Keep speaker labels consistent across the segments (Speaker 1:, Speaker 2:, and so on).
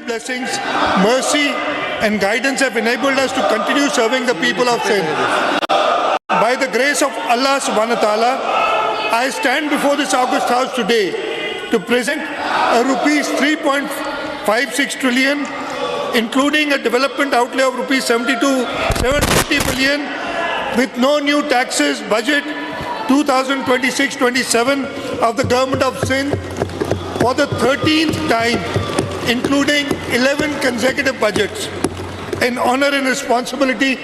Speaker 1: blessings, mercy and guidance have enabled us to continue serving the people of Sindh. By the grace of Allah subhanahu wa ta'ala, I stand before this August House today to present a rupees 3.56 trillion, including a development outlay of rupees 750 billion with no new taxes budget 2026-27 of the Government of Sindh for the 13th time, including 11 consecutive budgets, an honor and responsibility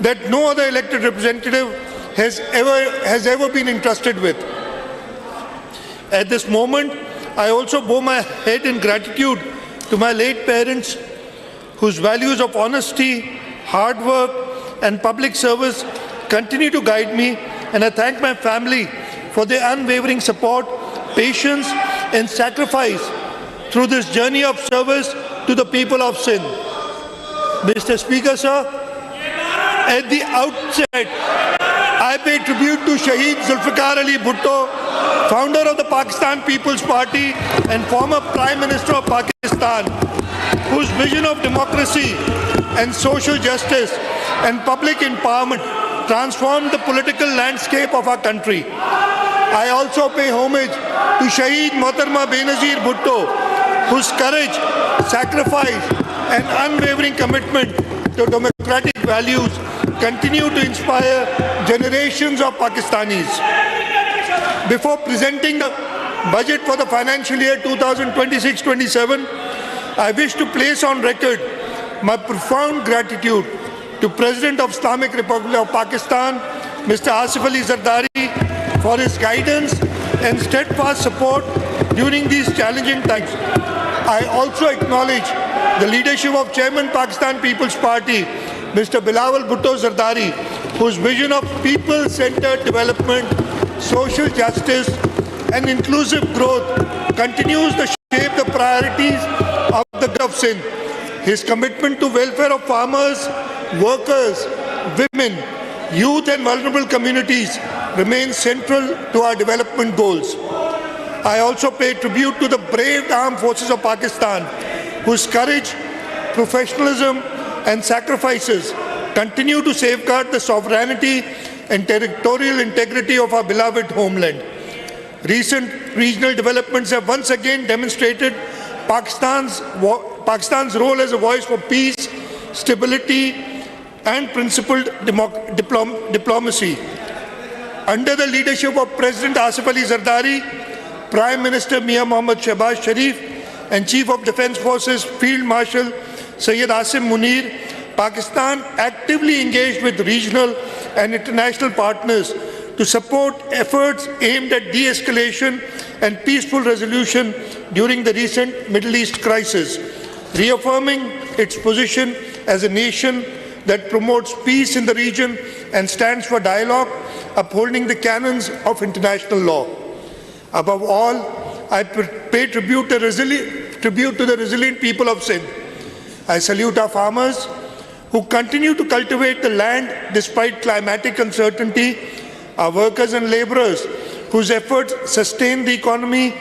Speaker 1: that no other elected representative has ever been entrusted with. At this moment, I also bow my head in gratitude to my late parents, whose values of honesty, hard work, and public service continue to guide me, and I thank my family for their unwavering support, patience, and sacrifice through this journey of service to the people of Sindh. Mr. Speaker, sir, at the outset, I pay tribute to Shaheed Zulfikar Ali Bhutto, founder of the Pakistan People's Party and former Prime Minister of Pakistan, whose vision of democracy and social justice and public empowerment transformed the political landscape of our country. I also pay homage to Shaheed Mohtarma Benazir Bhutto, whose courage, sacrifice and unwavering commitment to democratic values continue to inspire generations of Pakistanis. Before presenting the budget for the financial year 2026-27, I wish to place on record my profound gratitude to President of Islamic Republic of Pakistan, Mr. Asif Ali Zardari, for his guidance and steadfast support during these challenging times. I also acknowledge the leadership of Chairman Pakistan People's Party, Mr. Bilawal Bhutto Zardari, whose vision of people-centered development, social justice, and inclusive growth continues to shape the priorities of the Government of Sindh. His commitment to welfare of farmers, workers, women, youth and vulnerable communities remains central to our development goals. I also pay tribute to the brave armed forces of Pakistan, whose courage, professionalism and sacrifices continue to safeguard the sovereignty and territorial integrity of our beloved homeland. Recent regional developments have once again demonstrated Pakistan's role as a voice for peace, stability, and principled diplomacy. Under the leadership of President Asif Ali Zardari, Prime Minister Mian Mohammad Shehbaz Sharif, and Chief of Defence Forces Field Marshal Syed Asim Munir, Pakistan actively engaged with regional and international partners to support efforts aimed at de-escalation and peaceful resolution during the recent Middle East crisis, reaffirming its position as a nation that promotes peace in the region and stands for dialogue, upholding the canons of international law. Above all, I pay tribute to the resilient people of Sindh. I salute our farmers who continue to cultivate the land despite climatic uncertainty, our workers and laborers whose efforts sustain the economy,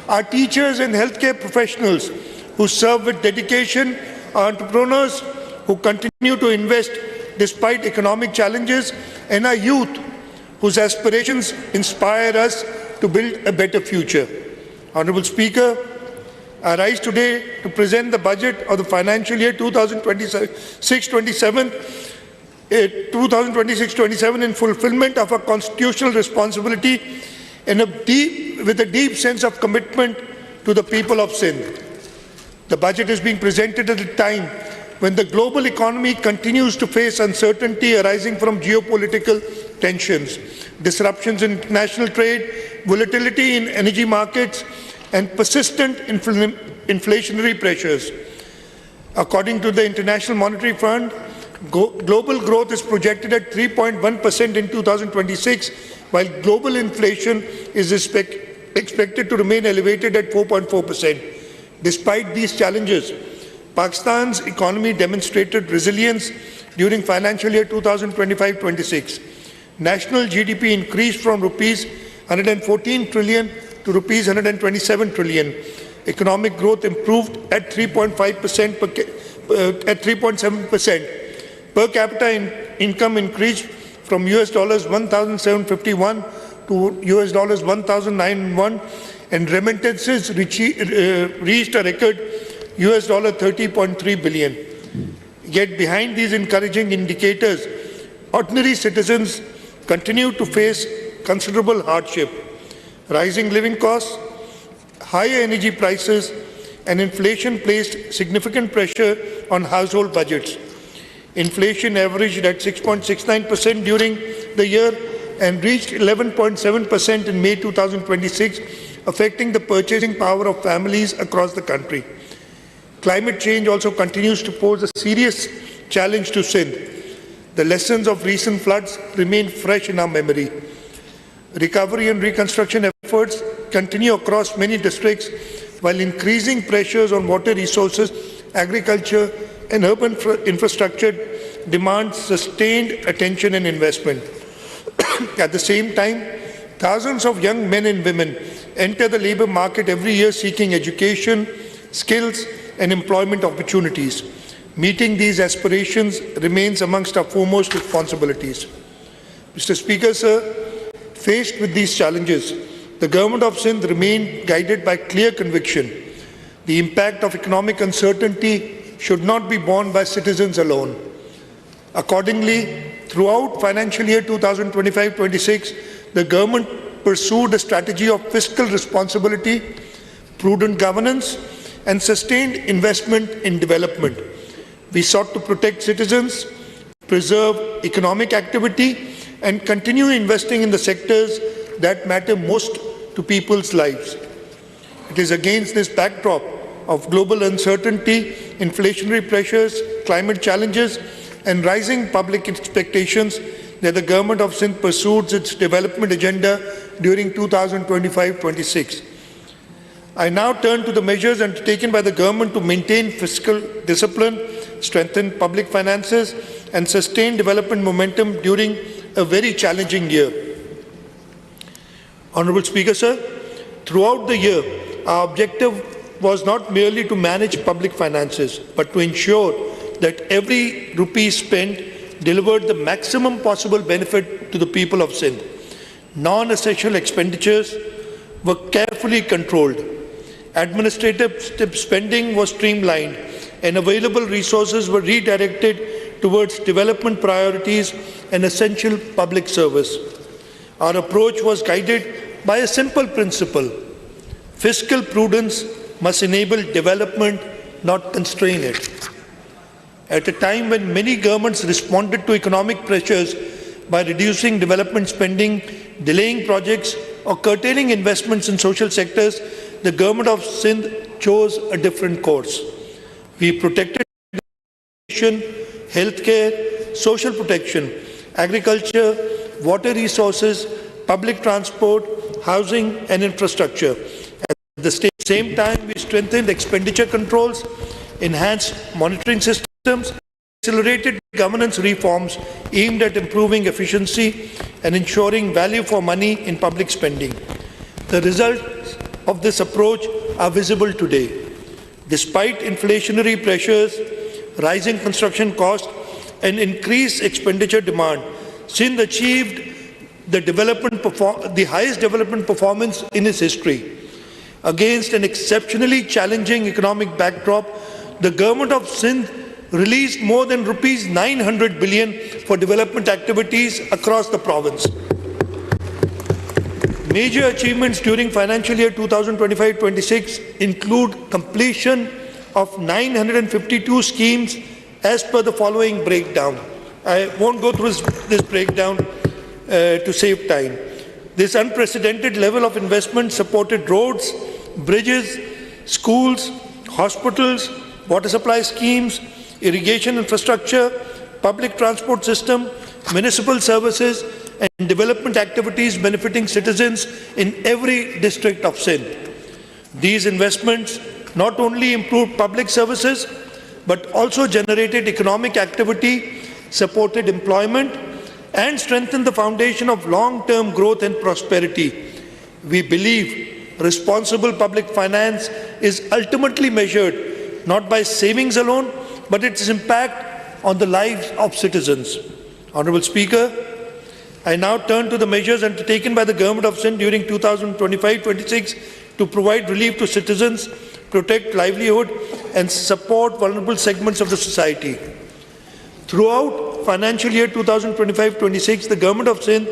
Speaker 1: our teachers and healthcare professionals who serve with dedication, our entrepreneurs who continue to invest despite economic challenges, and our youth whose aspirations inspire us to build a better future. Honorable Speaker, I rise today to present the budget of the financial year 2026-27 in fulfillment of our constitutional responsibility and with a deep sense of commitment to the people of Sindh. The budget is being presented at a time when the global economy continues to face uncertainty arising from geopolitical tensions, disruptions in international trade, volatility in energy markets, and persistent inflationary pressures. According to the International Monetary Fund, global growth is projected at 3.1% in 2026, while global inflation is expected to remain elevated at 4.4%. Despite these challenges, Pakistan's economy demonstrated resilience during financial year 2025-26. National GDP increased from rupees 114 trillion to rupees 127 trillion, Economic growth improved at 3.5% at 3.7%. Per capita income increased from US dollars 1,751 to US dollars 1,091, and remittances reached a record US dollar 30.3 billion. Yet behind these encouraging indicators, ordinary citizens continue to face considerable hardship. Rising living costs, higher energy prices, and inflation placed significant pressure on household budgets. Inflation averaged at 6.69% during the year and reached 11.7% in May 2026, affecting the purchasing power of families across the country. Climate change also continues to pose a serious challenge to Sindh. The lessons of recent floods remain fresh in our memory. Recovery and reconstruction efforts continue across many districts, while increasing pressures on water resources, agriculture, and urban infrastructure demand sustained attention and investment. At the same time, thousands of young men and women enter the labour market every year seeking education, skills, and employment opportunities. Meeting these aspirations remains amongst our foremost responsibilities. Mr. Speaker, sir, faced with these challenges, the Government of Sindh remained guided by clear conviction. The impact of economic uncertainty should not be borne by citizens alone. Accordingly, throughout financial year 2025-26, the government pursued a strategy of fiscal responsibility, prudent governance, and sustained investment in development. We sought to protect citizens, preserve economic activity, and continue investing in the sectors that matter most to people's lives. It is against this backdrop of global uncertainty, inflationary pressures, climate challenges, and rising public expectations that the Government of Sindh pursued its development agenda during 2025-26. I now turn to the measures undertaken by the Government to maintain fiscal discipline, strengthen public finances, and sustain development momentum during a very challenging year. Honourable Speaker, sir, throughout the year, our objective was not merely to manage public finances, but to ensure that every rupee spent delivered the maximum possible benefit to the people of Sindh. Non-essential expenditures were carefully controlled. Administrative spending was streamlined, and available resources were redirected towards development priorities and essential public service. Our approach was guided by a simple principle: fiscal prudence must enable development, not constrain it. At a time when many governments responded to economic pressures by reducing development spending, delaying projects, or curtailing investments in social sectors, the Government of Sindh chose a different course. We protected education, healthcare, social protection, agriculture, water resources, public transport, housing, and infrastructure. At the same time, we strengthened expenditure controls, enhanced monitoring systems, accelerated governance reforms aimed at improving efficiency and ensuring value for money in public spending. The results of this approach are visible today. Despite inflationary pressures, rising construction costs, and increased expenditure demand, Sindh achieved the highest development performance in its history. Against an exceptionally challenging economic backdrop, the Government of Sindh released more than rupees 900 billion for development activities across the province. Major achievements during financial year 2025-26 include completion of 952 schemes as per the following breakdown. I won't go through this breakdown to save time. This unprecedented level of investment supported roads, bridges, schools, hospitals, water supply schemes, irrigation infrastructure, public transport system, municipal services, and development activities benefiting citizens in every district of Sindh. These investments not only improved public services, but also generated economic activity, supported employment, and strengthened the foundation of long-term growth and prosperity. We believe responsible public finance is ultimately measured not by savings alone, but its impact on the lives of citizens. Honourable Speaker, I now turn to the measures undertaken by the Government of Sindh during 2025-26 to provide relief to citizens, protect livelihood and support vulnerable segments of the society. Throughout financial year 2025-26, the Government of Sindh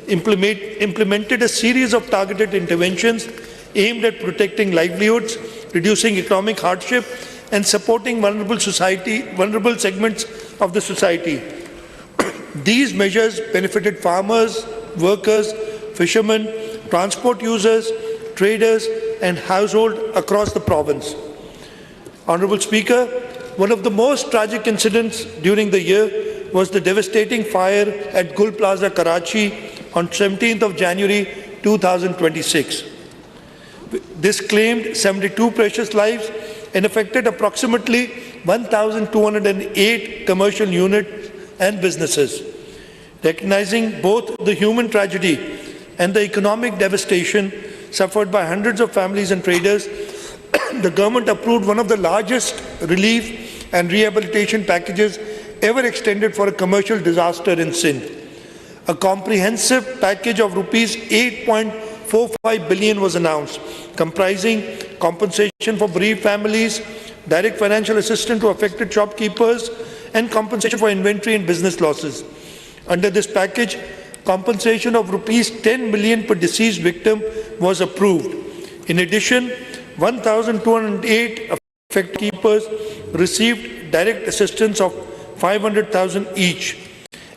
Speaker 1: implemented a series of targeted interventions aimed at protecting livelihoods, reducing economic hardship and supporting vulnerable segments of the society. These measures benefited farmers, workers, fishermen, transport users, traders and households across the province. Honourable Speaker, one of the most tragic incidents during the year was the devastating fire at Gul Plaza, Karachi on 17th of January 2026. This claimed 72 precious lives and affected approximately 1,208 commercial units and businesses. Recognizing both the human tragedy and the economic devastation suffered by hundreds of families and traders, the government approved one of the largest relief and rehabilitation packages ever extended for a commercial disaster in Sindh. A comprehensive package of rupees 8.45 billion was announced, comprising compensation for bereaved families, direct financial assistance to affected shopkeepers, and compensation for inventory and business losses. Under this package, compensation of rupees 10 million per deceased victim was approved. In addition, 1,208 affected keepers received direct assistance of 500,000 each,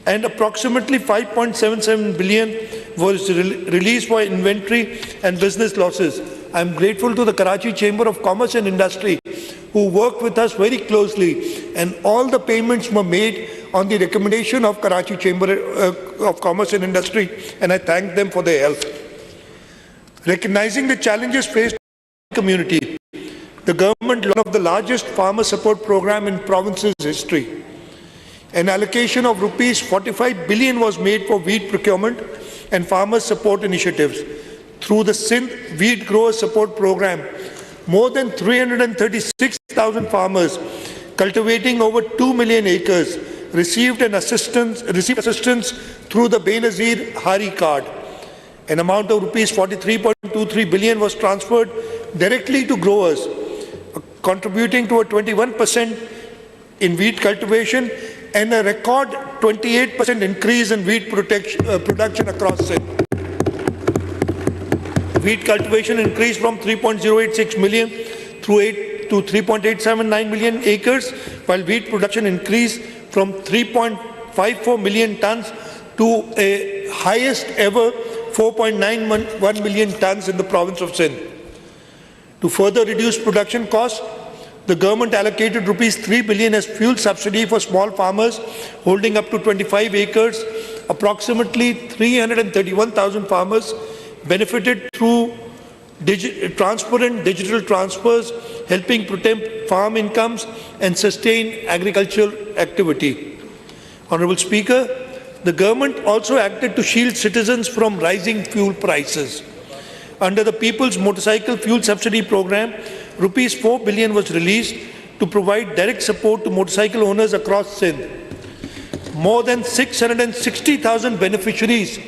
Speaker 1: and approximately 5.77 billion was released for inventory and business losses. I am grateful to the Karachi Chamber of Commerce and Industry who worked with us very closely, and all the payments were made on the recommendation of Karachi Chamber of Commerce and Industry, and I thank them for their help. Recognizing the challenges faced by the community, the government launched one of the largest farmer support program in province's history. An allocation of rupees 45 billion was made for wheat procurement and farmer support initiatives. Through the Sindh Wheat Growers Support Program, more than 336,000 farmers cultivating over 2 million acres received assistance through the Benazir Hari card. An amount of rupees 43.23 billion was transferred directly to growers, contributing to a 21% in wheat cultivation and a record 28% increase in wheat production across Sindh. Wheat cultivation increased from 3.086 million to 3.879 million acres, while wheat production increased from 3.54 million tons to a highest ever 4.91 million tons in the province of Sindh. To further reduce production costs, the government allocated rupees 3 billion as fuel subsidy for small farmers holding up to 25 acres. Approximately 331,000 farmers benefited through transparent digital transfers, helping protect farm incomes and sustain agricultural activity. Honourable Speaker, the government also acted to shield citizens from rising fuel prices. Under the People's Motorcycle Fuel Subsidy Program, rupees 4 billion was released to provide direct support to motorcycle owners across Sindh. More than 660,000 beneficiaries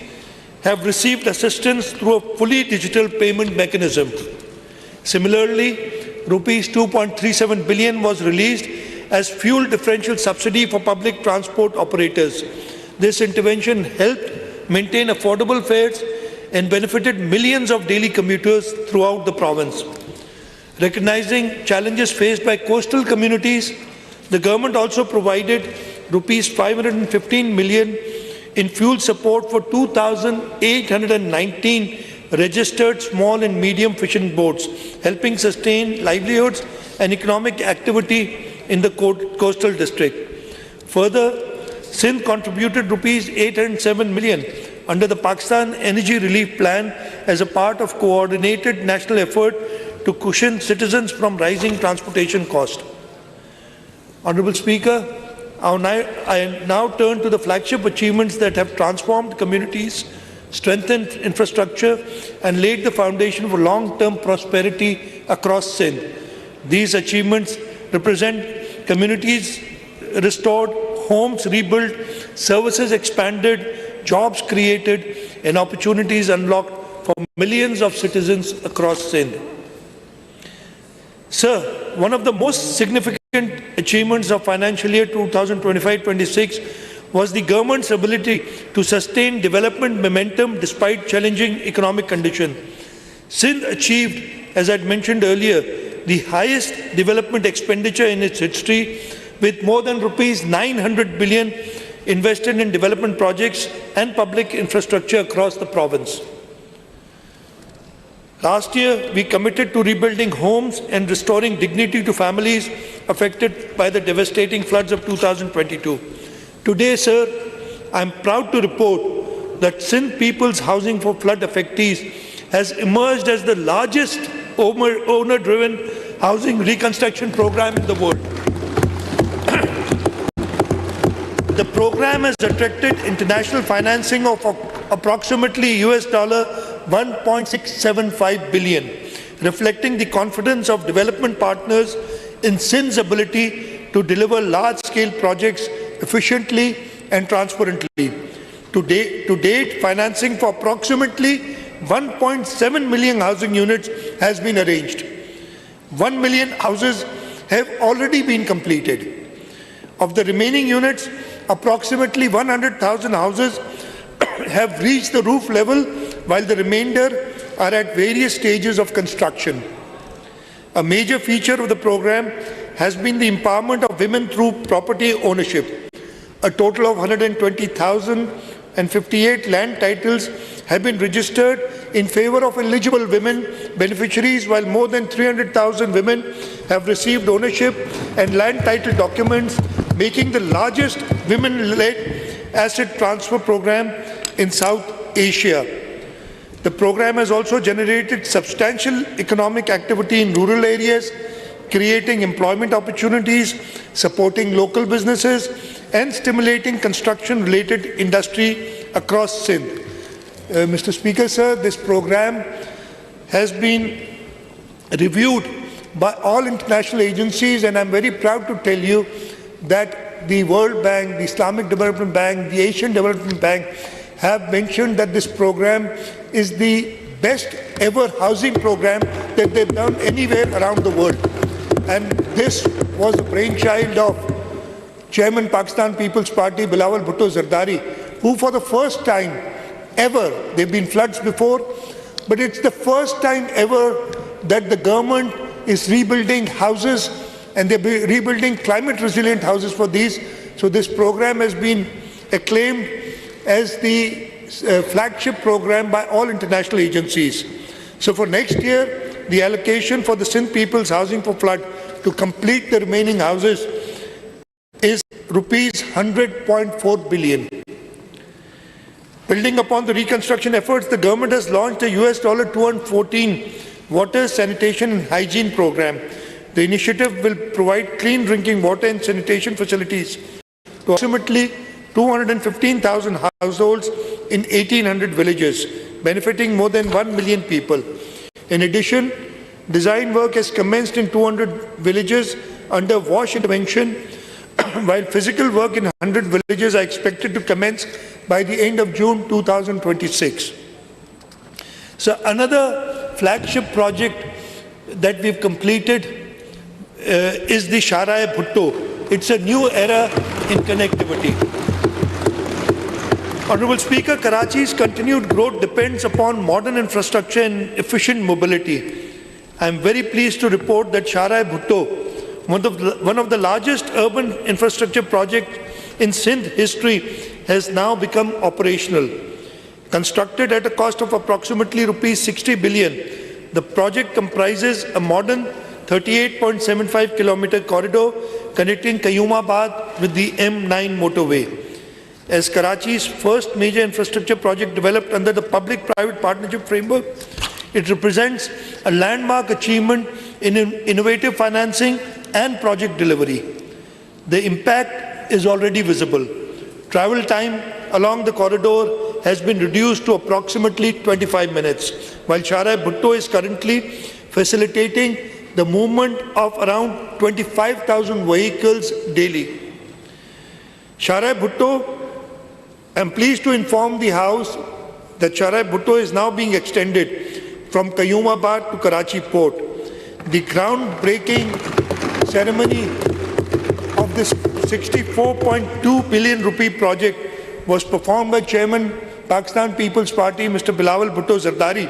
Speaker 1: have received assistance through a fully digital payment mechanism. Similarly, rupees 2.37 billion was released as fuel differential subsidy for public transport operators. This intervention helped maintain affordable fares and benefited millions of daily commuters throughout the province. Recognizing challenges faced by coastal communities, the government also provided rupees 515 million in fuel support for 2,819 registered small and medium fishing boats, helping sustain livelihoods and economic activity in the coastal district. Further, Sindh contributed rupees 807 million under the Pakistan Energy Relief Plan as a part of coordinated national effort to cushion citizens from rising transportation costs. Honourable Speaker, I now turn to the flagship achievements that have transformed communities, strengthened infrastructure, and laid the foundation for long-term prosperity across Sindh. These achievements represent communities restored, homes rebuilt, services expanded, jobs created, and opportunities unlocked for millions of citizens across Sindh. Sir, one of the most significant achievements of financial year 2025-26 was the government's ability to sustain development momentum despite challenging economic conditions. Sindh achieved, as I mentioned earlier, the highest development expenditure in its history, with more than rupees 900 billion invested in development projects and public infrastructure across the province. Last year, we committed to rebuilding homes and restoring dignity to families affected by the devastating floods of 2022. Today, sir, I am proud to report that Sindh People's Housing for Flood Affectees has emerged as the largest owner-driven housing reconstruction program in the world. The program has attracted international financing of approximately $1.675 billion, reflecting the confidence of development partners in Sindh's ability to deliver large-scale projects efficiently and transparently. To date, financing for approximately 1.7 million housing units has been arranged. 1 million houses have already been completed. Of the remaining units, approximately 100,000 houses have reached the roof level, while the remainder are at various stages of construction. A major feature of the program has been the empowerment of women through property ownership. A total of 120,058 land titles have been registered in favor of eligible women beneficiaries, while more than 300,000 women have received ownership and land title documents, making the largest women-led asset transfer program in South Asia. The program has also generated substantial economic activity in rural areas, creating employment opportunities, supporting local businesses, and stimulating construction-related industry across Sindh. Mr. Speaker, sir, this program has been reviewed by all international agencies, and I'm very proud to tell you that the World Bank, the Islamic Development Bank, the Asian Development Bank have mentioned that this program is the best ever housing program that they've done anywhere around the world. And this was the brainchild of Chairman Pakistan People's Party, Bilawal Bhutto Zardari, who for the first time ever, there have been floods before, but it's the first time ever that the government is rebuilding houses, and they're rebuilding climate resilient houses for these. So this program has been acclaimed as the flagship program by all international agencies. So for next year, the allocation for the Sindh People's Housing for Flood to complete the remaining houses is rupees 100.4 billion. Building upon the reconstruction efforts, the government has launched a $214 water, sanitation and hygiene program. The initiative will provide clean drinking water and sanitation facilities to approximately 215,000 households in 1,800 villages, benefiting more than 1 million people. In addition, design work has commenced in 200 villages under wash intervention, while physical work in 100 villages are expected to commence by the end of June 2026. So another flagship project that we've completed is the Shah Bhutto. It's a new era in connectivity. Honorable Speaker, Karachi's continued growth depends upon modern infrastructure and efficient mobility. I am very pleased to report that Shah Bhutto, one of the largest urban infrastructure projects in Sindh history, has now become operational. Constructed at a cost of approximately rupees 60 billion, the project comprises a modern 38.75 kilometer corridor connecting Qayyumabad with the M9 motorway. As Karachi's first major infrastructure project developed under the public-private partnership framework, it represents a landmark achievement in innovative financing and project delivery. The impact is already visible. Travel time along the corridor has been reduced to approximately 25 minutes, while Shah Bhutto is currently facilitating the movement of around 25,000 vehicles daily. Shah Bhutto, I'm pleased to inform the House that Shah Bhutto is now being extended from Qayyumabad to Karachi Port. The groundbreaking ceremony of this 64.2 billion rupee project was performed by Chairman Pakistan People's Party, Mr. Bilawal Bhutto Zardari,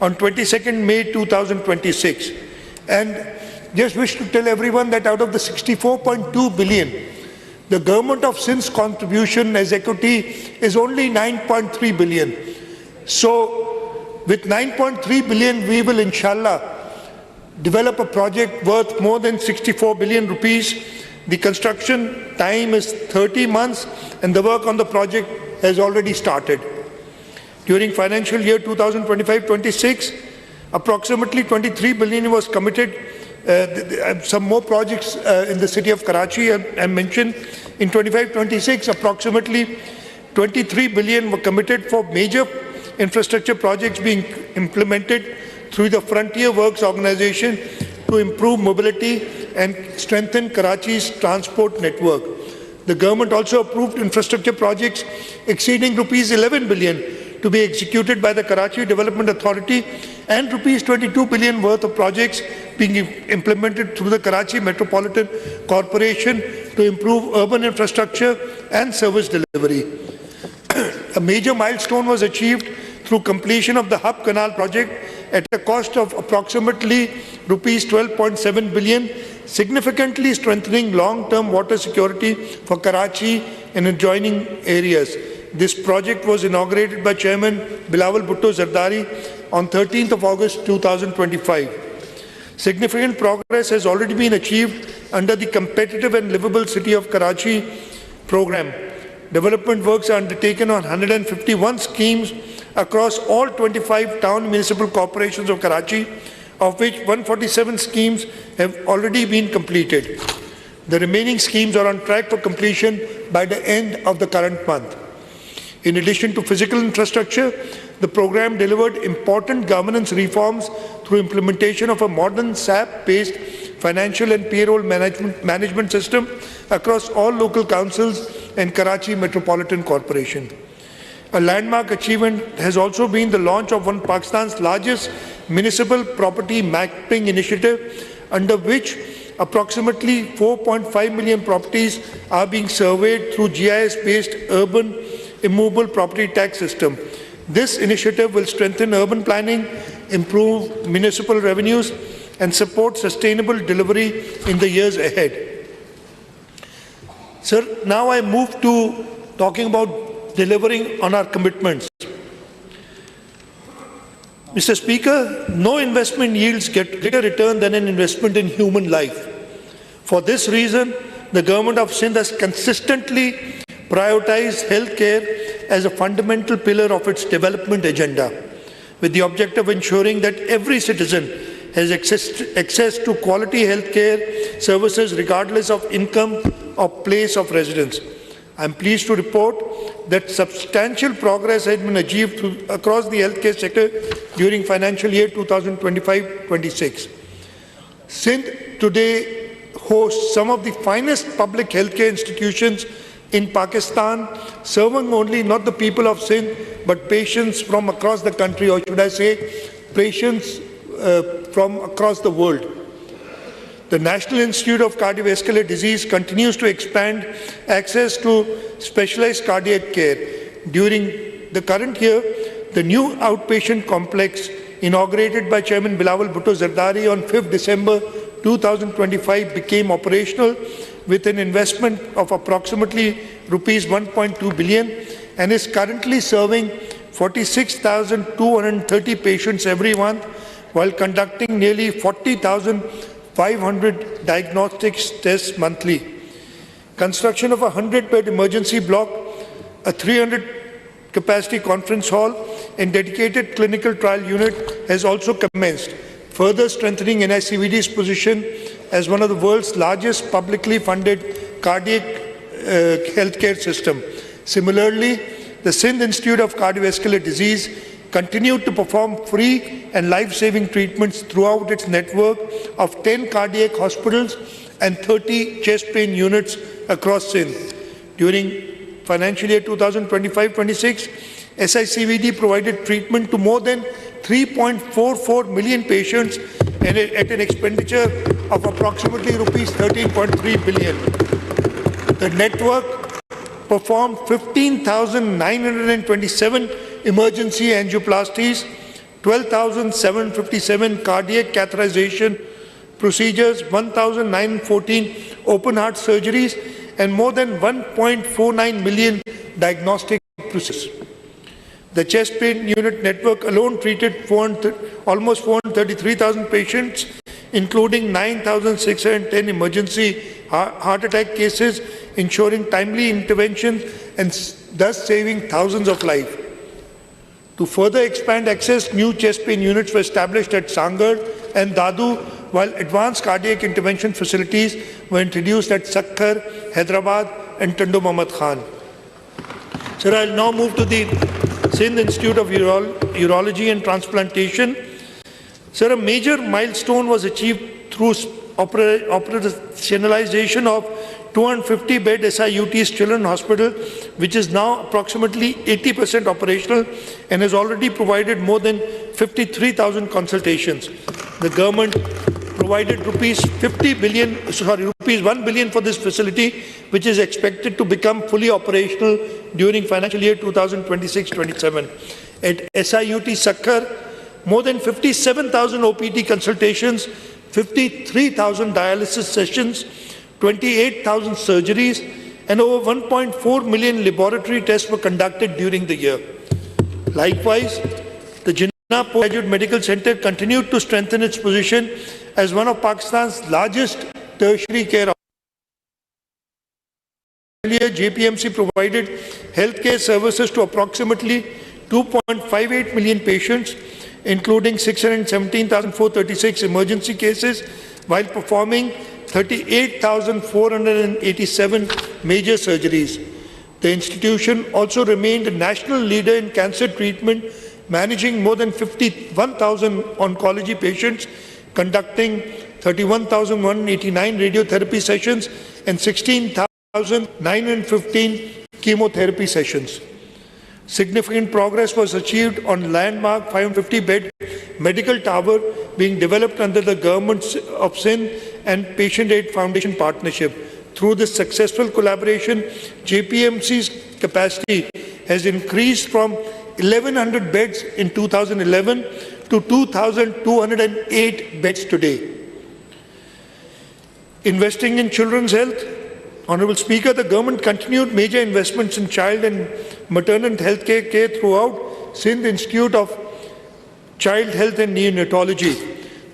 Speaker 1: on 22nd May 2026. And just wish to tell everyone that out of the 64.2 billion, the government of Sindh's contribution as equity is only 9.3 billion. So with 9.3 billion, we will inshallah develop a project worth more than 64 billion rupees. The construction time is 30 months and the work on the project has already started. During financial year 2025-26, approximately 23 billion was committed. Some more projects in the city of Karachi I mentioned. In 25-26, approximately 23 billion were committed for major infrastructure projects being implemented through the Frontier Works organization to improve mobility and strengthen Karachi's transport network. The government also approved infrastructure projects exceeding rupees 11 billion to be executed by the Karachi Development Authority and rupees 22 billion worth of projects being implemented through the Karachi Metropolitan Corporation to improve urban infrastructure and service delivery. A major milestone was achieved through completion of the Hub Canal project at a cost of approximately rupees 12.7 billion, significantly strengthening long-term water security for Karachi and adjoining areas. This project was inaugurated by Chairman Bilawal Bhutto Zardari on 13th of August 2025. Significant progress has already been achieved under the Competitive and Livable City of Karachi program. Development works are undertaken on 151 schemes across all 25 town municipal corporations of Karachi, of which 147 schemes have already been completed. The remaining schemes are on track for completion by the end of the current month. In addition to physical infrastructure, the program delivered important governance reforms through implementation of a modern SAP-based financial and payroll management system across all local councils and Karachi Metropolitan Corporation. A landmark achievement has also been the launch of one of Pakistan's largest municipal property mapping initiative, under which approximately 4.5 million properties are being surveyed through GIS-based urban immovable property tax system. This initiative will strengthen urban planning, improve municipal revenues, and support sustainable delivery in the years ahead. Sir, now I move to talking about delivering on our commitments. Mr. Speaker, no investment yields greater return than an investment in human life. For this reason, the government of Sindh has consistently prioritized healthcare as a fundamental pillar of its development agenda, with the objective of ensuring that every citizen has access to quality healthcare services regardless of income or place of residence. I am pleased to report that substantial progress has been achieved across the healthcare sector during financial year 2025-26. Sindh today hosts some of the finest public healthcare institutions in Pakistan, serving only not the people of Sindh, but patients from across the country, or should I say, patients from across the world. The National Institute of Cardiovascular Disease continues to expand access to specialized cardiac care. During the current year, the new outpatient complex, inaugurated by Chairman Bilawal Bhutto Zardari on 5th December 2025, became operational with an investment of approximately rupees 1.2 billion and is currently serving 46,230 patients every month, while conducting nearly 40,500 diagnostics tests monthly. Construction of a 100-bed emergency block, a 300-capacity conference hall, and dedicated clinical trial unit has also commenced, further strengthening NICVD's position as one of the world's largest publicly funded cardiac healthcare system. Similarly, the Sindh Institute of Cardiovascular Disease continued to perform free and life-saving treatments throughout its network of 10 cardiac hospitals and 30 chest pain units across Sindh. During financial year 2025-26, SICVD provided treatment to more than 3.44 million patients at an expenditure of approximately rupees 13.3 billion. The network performed 15,927 emergency angioplasties, 12,757 cardiac catheterization procedures, 1,914 open heart surgeries, and more than 1.49 million diagnostic procedures. The chest pain unit network alone treated almost 433,000 patients, including 9,610 emergency heart attack cases, ensuring timely intervention and thus saving thousands of lives. To further expand access, new chest pain units were established at Sangar and Dadu, while advanced cardiac intervention facilities were introduced at Sakkar, Hyderabad, and Tando Muhammad Khan. Sir, I will now move to the Sindh Institute of Urology and Transplantation. Sir, a major milestone was achieved through operationalization of 250-bed SIUT's Children's Hospital, which is now approximately 80% operational and has already provided more than 53,000 consultations. The government provided rupees 1 billion for this facility, which is expected to become fully operational during financial year 2026-27. At SIUT Sakkar, more than 57,000 OPT consultations, 53,000 dialysis sessions, 28,000 surgeries, and over 1.4 million laboratory tests were conducted during the year. Likewise, the Jinnah Postgraduate Medical Center continued to strengthen its position as one of Pakistan's largest tertiary care. Earlier, JPMC provided healthcare services to approximately 2.58 million patients, including 617,436 emergency cases, while performing 38,487 major surgeries. The institution also remained a national leader in cancer treatment, managing more than 51,000 oncology patients, conducting 31,189 radiotherapy sessions and 16,915 chemotherapy sessions. Significant progress was achieved on landmark 550-bed medical tower being developed under the Government of Sindh and Patient Aid Foundation partnership. Through this successful collaboration, JPMC's capacity has increased from 1,100 beds in 2011 to 2,208 beds today. Investing in children's health. Honourable Speaker, the government continued major investments in child and maternal health care throughout Sindh Institute of Child Health and Neonatology.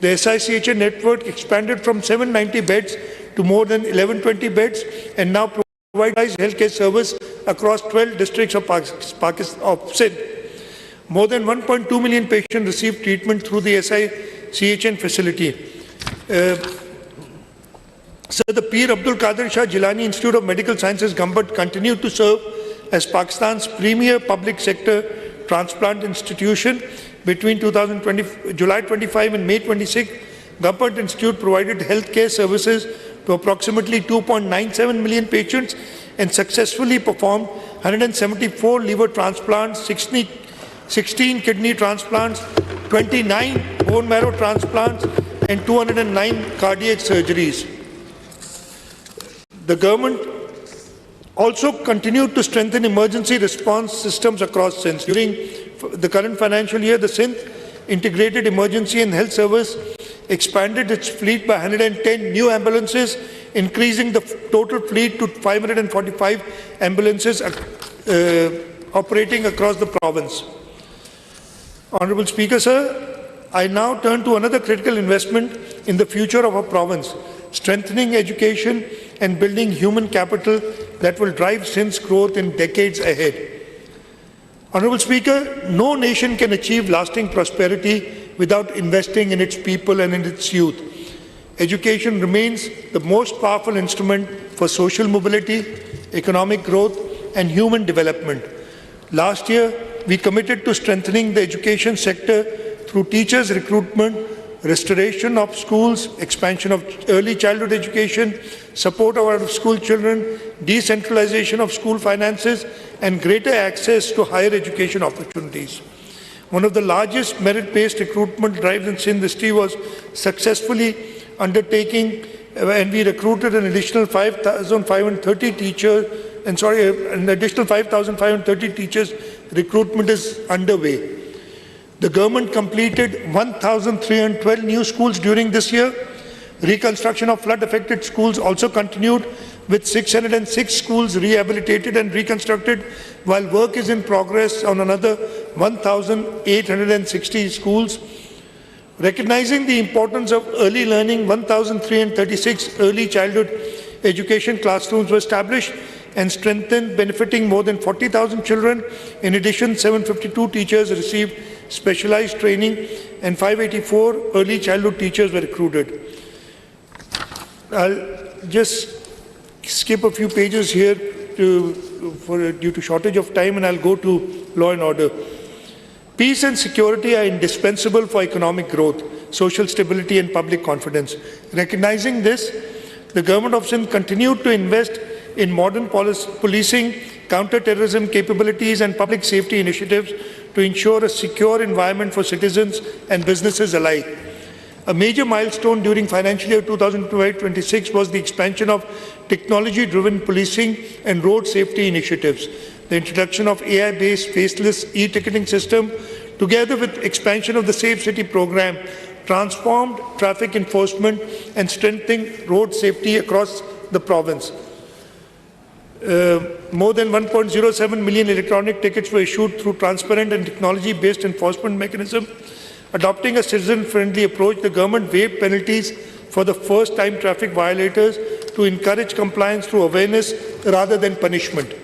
Speaker 1: The SICHA network expanded from 790 beds to more than 1120 beds and now provides healthcare service across 12 districts of Sindh. More than 1.2 million patients received treatment through the SICHN facility. Sir, the Peer Abdul Qadir Shah Jilani Institute of Medical Sciences, Gambhat, continued to serve as Pakistan's premier public sector transplant institution. Between July 25 and May 26, Gambhat Institute provided healthcare services to approximately 2.97 million patients and successfully performed 174 liver transplants, 16 kidney transplants, 29 bone marrow transplants, and 209 cardiac surgeries. The government also continued to strengthen emergency response systems across Sindh. During the current financial year, the Sindh Integrated Emergency and Health Service expanded its fleet by 110 new ambulances, increasing the total fleet to 545 ambulances operating across the province. Honourable Speaker, sir, I now turn to another critical investment in the future of our province, strengthening education and building human capital that will drive Sindh's growth in decades ahead. Honourable Speaker, no nation can achieve lasting prosperity without investing in its people and in its youth. Education remains the most powerful instrument for social mobility, economic growth, and human development. Last year, we committed to strengthening the education sector through teachers' recruitment, restoration of schools, expansion of early childhood education, support of out-of-school children, decentralization of school finances, and greater access to higher education opportunities. One of the largest merit-based recruitment drives in Sindh history was successfully undertaking, and we recruited an additional 5,530 teachers, an additional 5,530 teachers recruitment is underway. The government completed 1,312 new schools during this year. Reconstruction of flood-affected schools also continued, with 606 schools rehabilitated and reconstructed, while work is in progress on another 1,860 schools. Recognizing the importance of early learning, 1,336 early childhood education classrooms were established and strengthened, benefiting more than 40,000 children. In addition, 752 teachers received specialized training and 584 early childhood teachers were recruited. I'll just skip a few pages here due to shortage of time, and I'll go to law and order. Peace and security are indispensable for economic growth, social stability and public confidence. Recognizing this, the Government of Sindh continued to invest in modern policing, counter-terrorism capabilities and public safety initiatives to ensure a secure environment for citizens and businesses alike. A major milestone during financial year 2025-26 was the expansion of technology-driven policing and road safety initiatives. The introduction of AI-based faceless e-ticketing system, together with expansion of the Safe City program, transformed traffic enforcement and strengthening road safety across the province. More than 1.07 million electronic tickets were issued through transparent and technology-based enforcement mechanism. Adopting a citizen-friendly approach, the government waived penalties for the first-time traffic violators to encourage compliance through awareness rather than punishment.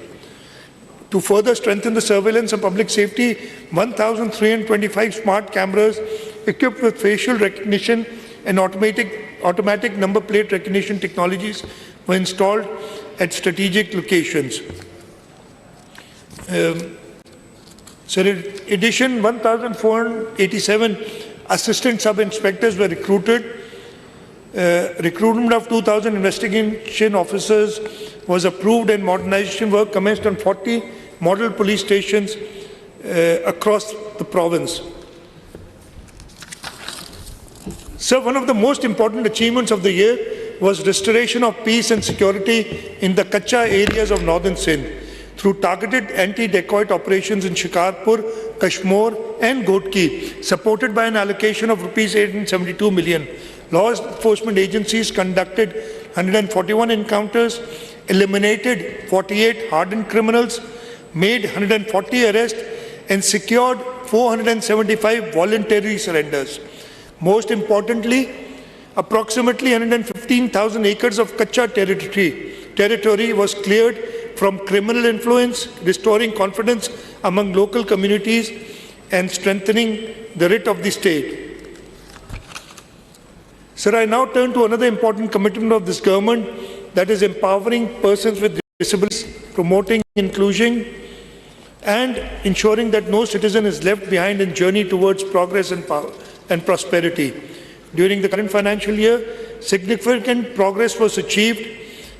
Speaker 1: To further strengthen the surveillance of public safety, 1,325 smart cameras equipped with facial recognition and automatic number plate recognition technologies were installed at strategic locations. So in addition, 1,487 assistant sub-inspectors were recruited. Recruitment of 2,000 investigation officers was approved, and modernization work commenced on 40 model police stations across the province. So one of the most important achievements of the year was restoration of peace and security in the Kacha areas of northern Sindh through targeted anti-dacoit operations in Shikarpur, Kashmir and Gotki, supported by an allocation of Rs 872 million. Law enforcement agencies conducted 141 encounters, eliminated 48 hardened criminals, made 140 arrests, and secured 475 voluntary surrenders. Most importantly, approximately 115,000 acres of Kacha territory was cleared from criminal influence, restoring confidence among local communities and strengthening the writ of the state. Sir, I now turn to another important commitment of this government, that is empowering persons with disabilities, promoting inclusion, and ensuring that no citizen is left behind in journey towards progress and power and prosperity. During the current financial year, significant progress was achieved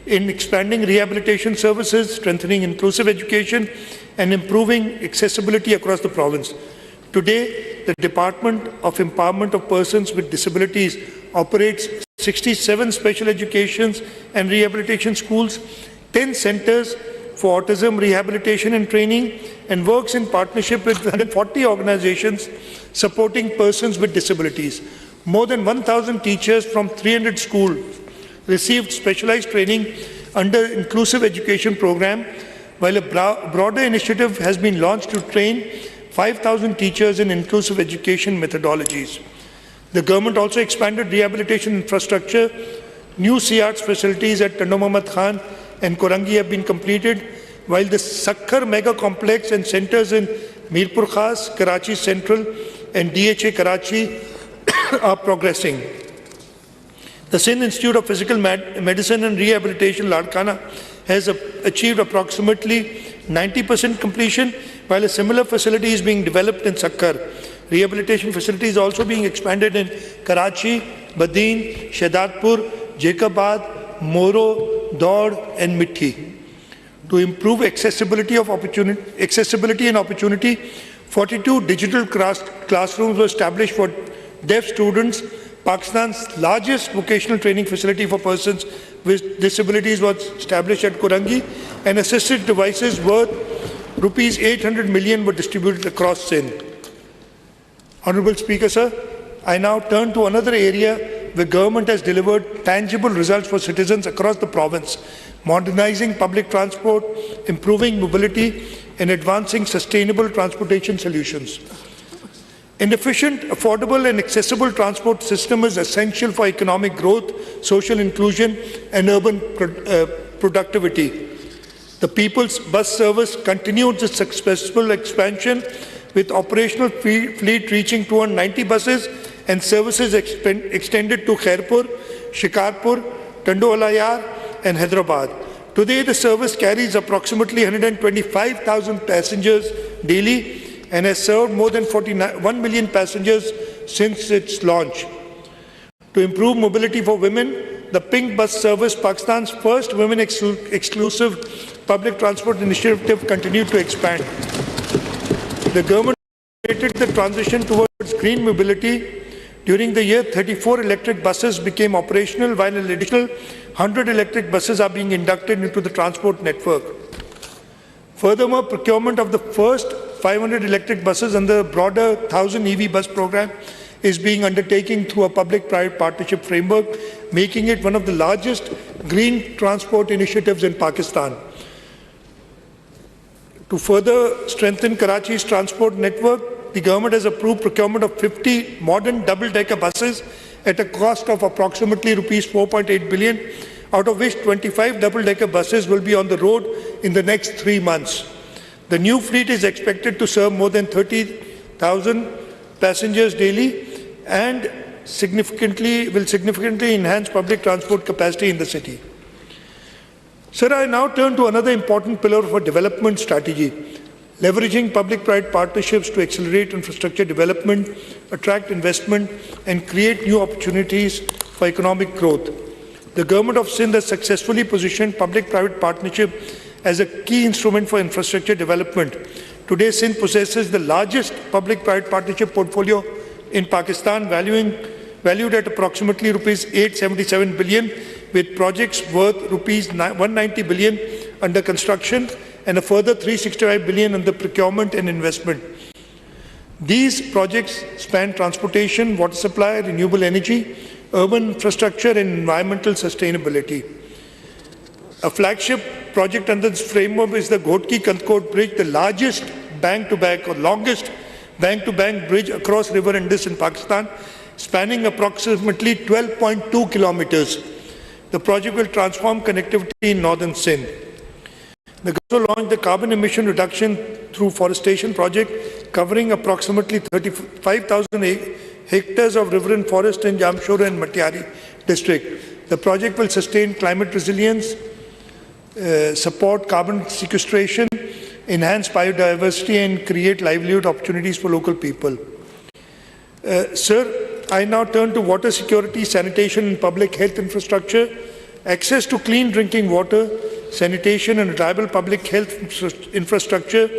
Speaker 1: in expanding rehabilitation services, strengthening inclusive education, and improving accessibility across the province. Today, the Department of Empowerment of Persons with Disabilities operates 67 special education and rehabilitation schools, 10 centers for autism rehabilitation and training, and works in partnership with 140 organizations supporting persons with disabilities. More than 1,000 teachers from 300 schools received specialized training under Inclusive Education Program, while a broader initiative has been launched to train 5,000 teachers in inclusive education methodologies. The government also expanded rehabilitation infrastructure. New CARTS facilities at Tando Muhammad Khan and Korangi have been completed, while the Sakhar Mega Complex and centers in Mirpur Khas, Karachi Central and DHA Karachi are progressing. The Sindh Institute of Physical Medicine and Rehabilitation, Ladkhana, has achieved approximately 90% completion, while a similar facility is being developed in Sakkar. Rehabilitation facilities is also being expanded in Karachi, Badin, Shahdatpur, Jacobabad, Moro, Daud and Mithi. To improve accessibility and opportunity, 42 digital classrooms were established for deaf students. Pakistan's largest vocational training facility for persons with disabilities was established at Kurangi, and assisted devices worth rupees 800 million were distributed across Sindh. Honorable Speaker, sir, I now turn to another area where government has delivered tangible results for citizens across the province, modernizing public transport, improving mobility, and advancing sustainable transportation solutions. An efficient, affordable, and accessible transport system is essential for economic growth, social inclusion, and urban productivity. The People's Bus Service continued its successful expansion, with operational fleet reaching 290 buses and services extended to Khairpur, Shikarpur, Tandolayar, and Hyderabad. Today, the service carries approximately 125,000 passengers daily and has served more than 1 million passengers since its launch. To improve mobility for women, the Pink Bus Service, Pakistan's first women-exclusive public transport initiative, continued to expand. The government accelerated the transition towards green mobility. During the year, 34 electric buses became operational, while an additional 100 electric buses are being inducted into the transport network. Furthermore, procurement of the first 500 electric buses under the broader 1,000 EV bus program is being undertaken through a public-private partnership framework, making it one of the largest green transport initiatives in Pakistan. To further strengthen Karachi's transport network, the government has approved procurement of 50 modern double-decker buses at a cost of approximately rupees 4.8 billion, out of which 25 double-decker buses will be on the road in the next 3 months. The new fleet is expected to serve more than 30,000 passengers daily and will significantly enhance public transport capacity in the city. Sir, I now turn to another important pillar of our development strategy, leveraging public-private partnerships to accelerate infrastructure development, attract investment, and create new opportunities for economic growth. The Government of Sindh has successfully positioned public-private partnership as a key instrument for infrastructure development. Today, Sindh possesses the largest public-private partnership portfolio in Pakistan, valued at approximately rupees 877 billion, with projects worth rupees 190 billion under construction and a further 365 billion under procurement and investment. These projects span transportation, water supply, renewable energy, urban infrastructure, and environmental sustainability. A flagship project under this framework is the Ghotki-Kandkot Bridge, the largest bank-to-bank or longest bank-to-bank bridge across River Indus in Pakistan, spanning approximately 12.2 kilometers. The project will transform connectivity in northern Sindh. The government also launched the carbon emission reduction through forestation project, covering approximately 35,000 hectares of riverine forest in Jamshoro and Matiari district. The project will sustain climate resilience, support carbon sequestration, enhance biodiversity, and create livelihood opportunities for local people. Sir, I now turn to water security, sanitation, and public health infrastructure. Access to clean drinking water, sanitation, and reliable public health infrastructure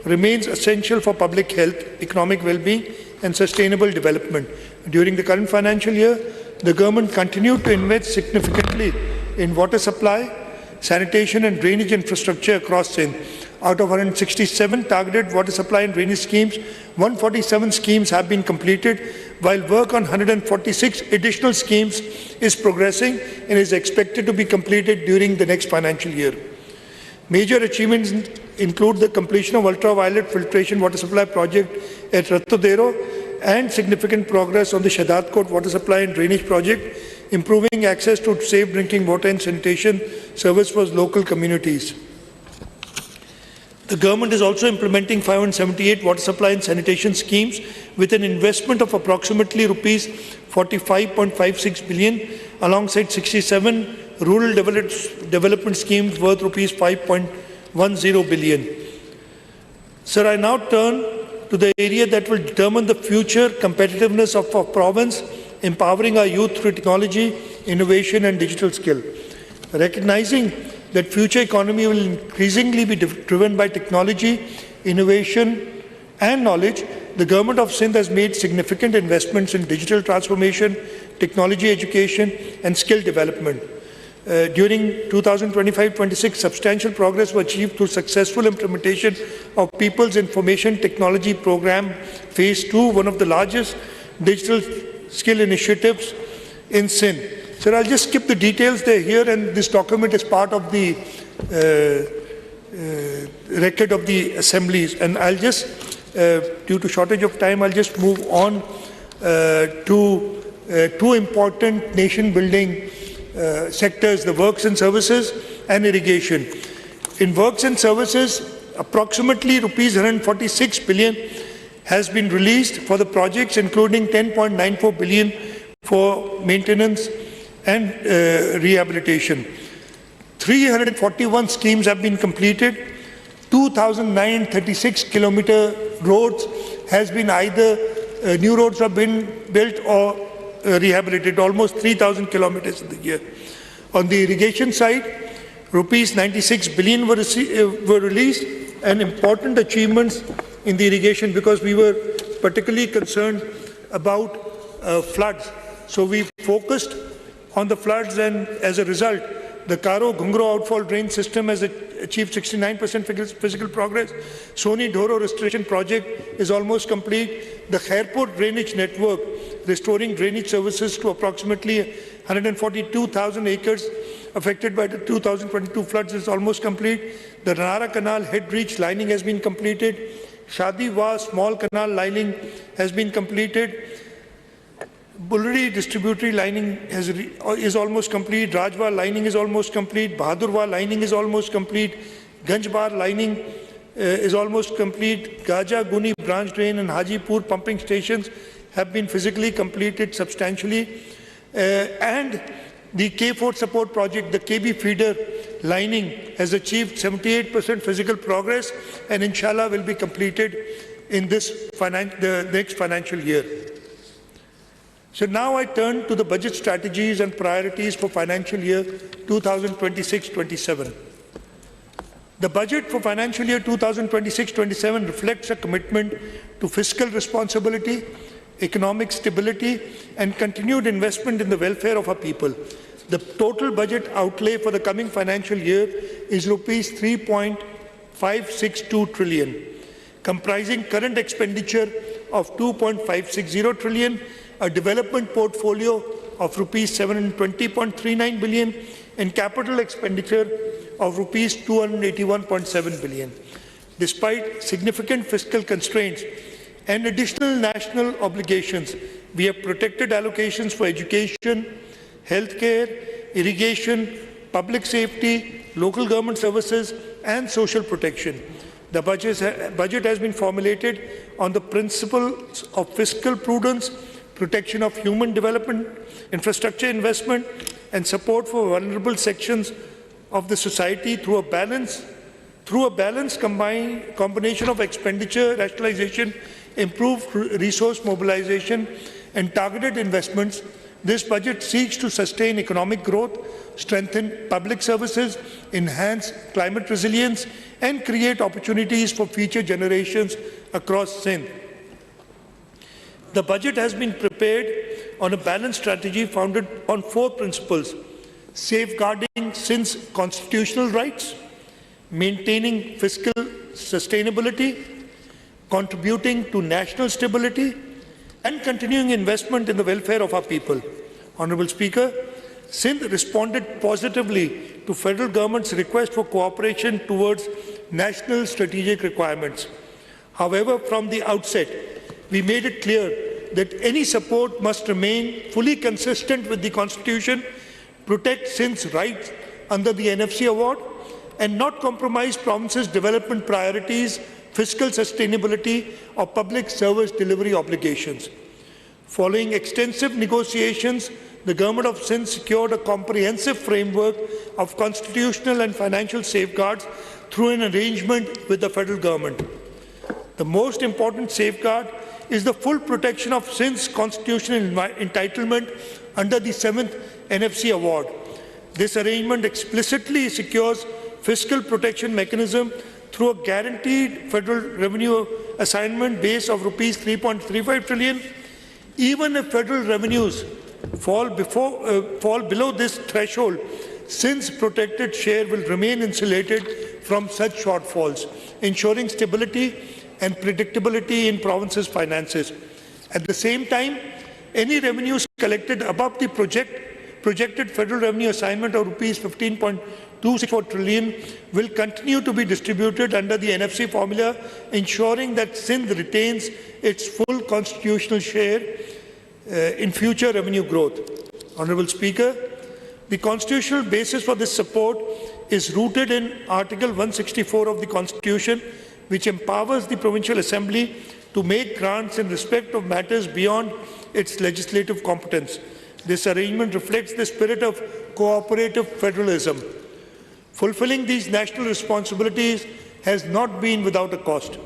Speaker 1: remains essential for public health, economic well-being, and sustainable development. During the current financial year, the government continued to invest significantly in water supply, sanitation, and drainage infrastructure across Sindh. Out of 167 targeted water supply and drainage schemes, 147 schemes have been completed, while work on 146 additional schemes is progressing and is expected to be completed during the next financial year. Major achievements include the completion of ultraviolet filtration water supply project at Rattodero and significant progress on the Shahdatkot water supply and drainage project, improving access to safe drinking water and sanitation service for local communities. The government is also implementing 578 water supply and sanitation schemes with an investment of approximately rupees 45.56 billion, alongside 67 rural development schemes worth rupees 5.10 billion. Sir, I now turn to the area that will determine the future competitiveness of our province, empowering our youth through technology, innovation and digital skill. Recognizing that future economy will increasingly be driven by technology, innovation and knowledge, the Government of Sindh has made significant investments in digital transformation, technology education and skill development. During 2025-26, substantial progress was achieved through successful implementation of People's Information Technology Program Phase 2, one of the largest digital skill initiatives in Sindh. Sir, I'll just skip the details. They're here, and this document is part of the record of the assemblies. And I'll just, due to shortage of time, I'll just move on to two important nation-building sectors, the works and services and irrigation. In works and services, approximately rupees 146 billion has been released for the projects, including 10.94 billion for maintenance and rehabilitation. 341 schemes have been completed. 2,936 kilometer roads has been either new roads have been built or rehabilitated, almost 3,000 kilometers in the year. On the irrigation side, rupees 96 billion were released, and important achievements in the irrigation because we were particularly concerned about floods. So we focused on the floods, and as a result, the Karo-Ghungro outfall drain system has achieved 69% physical progress. Soni-Dhoro restoration project is almost complete. The Khairpur drainage network, restoring drainage services to approximately 142,000 acres affected by the 2022 floods, is almost complete. The Ranara Canal head reach lining has been completed. Shadiwa small canal lining has been completed. Bulleri distributory lining is almost complete. Rajwa lining is almost complete. Bahadurwa lining is almost complete. Ganjbar lining is almost complete. Gaja Guni branch drain and Hajipur pumping stations have been physically completed substantially. And the K4 support project, the KB feeder lining, has achieved 78% physical progress and inshallah will be completed in the next financial year. So now I turn to the budget strategies and priorities for financial year 2026-27. The budget for financial year 2026-27 reflects a commitment to fiscal responsibility, economic stability, and continued investment in the welfare of our people. The total budget outlay for the coming financial year is rupees 3.562 trillion, comprising current expenditure of 2.560 trillion, a development portfolio of rupees 720.39 billion, and capital expenditure of rupees 281.7 billion. Despite significant fiscal constraints and additional national obligations, we have protected allocations for education, healthcare, irrigation, public safety, local government services, and social protection. The budget has been formulated on the principles of fiscal prudence, protection of human development, infrastructure investment, and support for vulnerable sections of the society through a balanced combination of expenditure rationalization, improved resource mobilization, and targeted investments. This budget seeks to sustain economic growth, strengthen public services, enhance climate resilience, and create opportunities for future generations across Sindh. The budget has been prepared on a balanced strategy founded on 4 principles: safeguarding Sindh's constitutional rights, maintaining fiscal sustainability, contributing to national stability, and continuing investment in the welfare of our people. Honourable Speaker, Sindh responded positively to Federal Government's request for cooperation towards national strategic requirements. However, from the outset, we made it clear that any support must remain fully consistent with the Constitution, protect Sindh's rights under the NFC award, and not compromise province's development priorities, fiscal sustainability, or public service delivery obligations. Following extensive negotiations, the Government of Sindh secured a comprehensive framework of constitutional and financial safeguards through an arrangement with the Federal Government. The most important safeguard is the full protection of Sindh's constitutional entitlement under the 7th NFC award. This arrangement explicitly secures fiscal protection mechanism through a guaranteed federal revenue assignment base of rupees 3.35 trillion. Even if federal revenues fall below this threshold, Sindh's protected share will remain insulated from such shortfalls, ensuring stability and predictability in province's finances. At the same time, any revenues collected above the projected federal revenue assignment of rupees 15.264 trillion will continue to be distributed under the NFC formula, ensuring that Sindh retains its full constitutional share in future revenue growth. Honourable Speaker, the constitutional basis for this support is rooted in Article 164 of the Constitution, which empowers the Provincial Assembly to make grants in respect of matters beyond its legislative competence. This arrangement reflects the spirit of cooperative federalism. Fulfilling these national responsibilities has not been without a cost.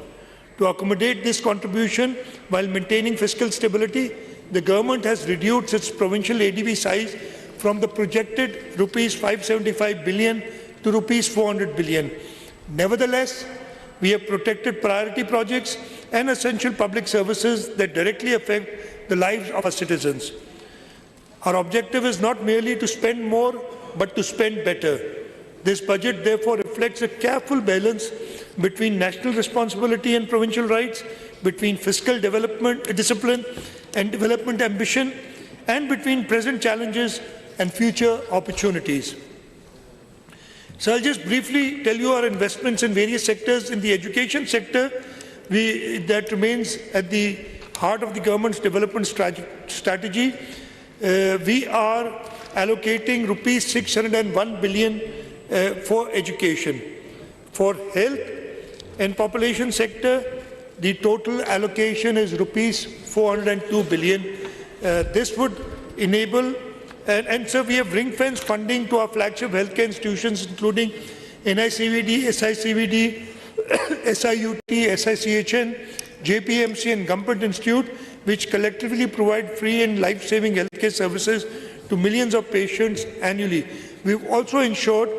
Speaker 1: To accommodate this contribution while maintaining fiscal stability, the government has reduced its provincial ADB size from the projected rupees 575 billion to rupees 400 billion. Nevertheless, we have protected priority projects and essential public services that directly affect the lives of our citizens. Our objective is not merely to spend more, but to spend better. This budget therefore reflects a careful balance between national responsibility and provincial rights, between fiscal discipline and development ambition, and between present challenges and future opportunities. So I'll just briefly tell you our investments in various sectors. In the education sector, that remains at the heart of the government's development strategy. We are allocating rupees 601 billion for education. For health and population sector, the total allocation is rupees 402 billion. This would enable, and so we have ring-fenced funding to our flagship healthcare institutions, including NICVD, SICVD, SIUT, SICHN, JPMC and Government Institute, which collectively provide free and life-saving healthcare services to millions of patients annually. We've also ensured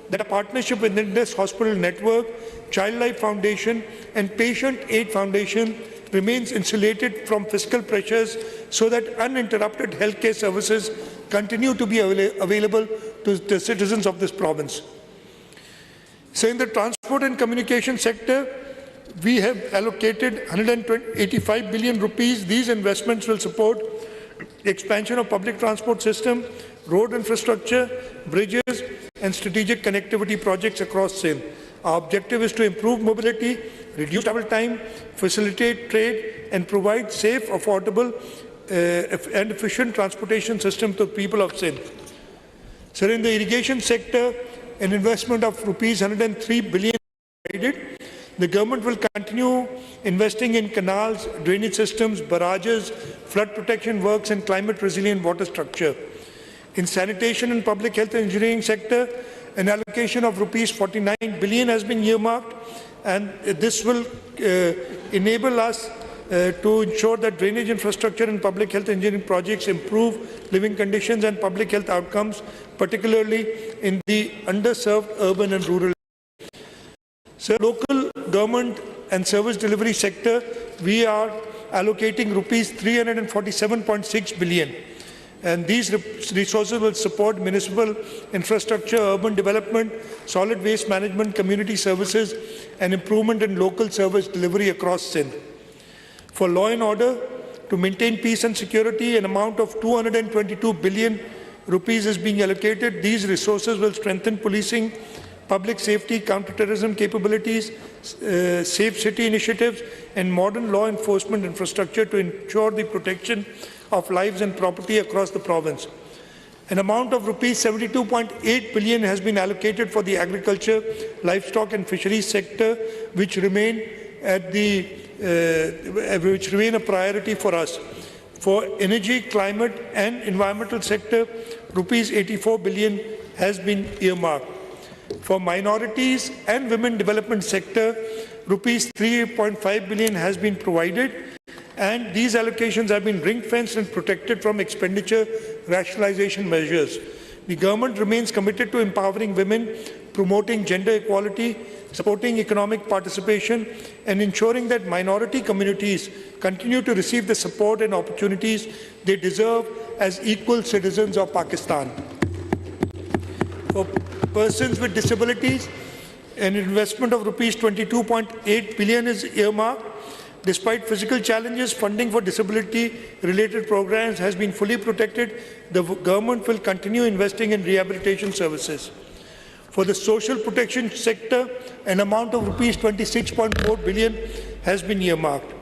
Speaker 1: that a partnership with Indus Hospital Network, Child Life Foundation and Patient Aid Foundation remains insulated from fiscal pressures so that uninterrupted healthcare services continue to be available to the citizens of this province. So in the transport and communication sector, we have allocated 185 billion rupees. These investments will support expansion of public transport system, road infrastructure, bridges and strategic connectivity projects across Sindh. Our objective is to improve mobility, reduce travel time, facilitate trade and provide safe, affordable and efficient transportation system to the people of Sindh. So in the irrigation sector, an investment of rupees 103 billion provided. The government will continue investing in canals, drainage systems, barrages, flood protection works and climate resilient water structure. In sanitation and public health engineering sector, an allocation of rupees 49 billion has been earmarked, and this will enable us to ensure that drainage infrastructure and public health engineering projects improve living conditions and public health outcomes, particularly in the underserved urban and rural. So, local government and service delivery sector, we are allocating rupees 347.6 billion. And these resources will support municipal infrastructure, urban development, solid waste management, community services, and improvement in local service delivery across Sindh. For law and order, to maintain peace and security, an amount of 222 billion rupees is being allocated. These resources will strengthen policing, public safety, counter-terrorism capabilities, safe city initiatives, and modern law enforcement infrastructure to ensure the protection of lives and property across the province. An amount of rupees 72.8 billion has been allocated for the agriculture, livestock and fisheries sector, which remain a priority for us. For energy, climate and environmental sector, rupees 84 billion has been earmarked. For minorities and women development sector, rupees 3.5 billion has been provided, and these allocations have been ring-fenced and protected from expenditure rationalization measures. The government remains committed to empowering women, promoting gender equality, supporting economic participation, and ensuring that minority communities continue to receive the support and opportunities they deserve as equal citizens of Pakistan. For persons with disabilities, an investment of rupees 22.8 billion is earmarked. Despite physical challenges, funding for disability-related programs has been fully protected. The government will continue investing in rehabilitation services. For the social protection sector, an amount of rupees 26.4 billion has been earmarked.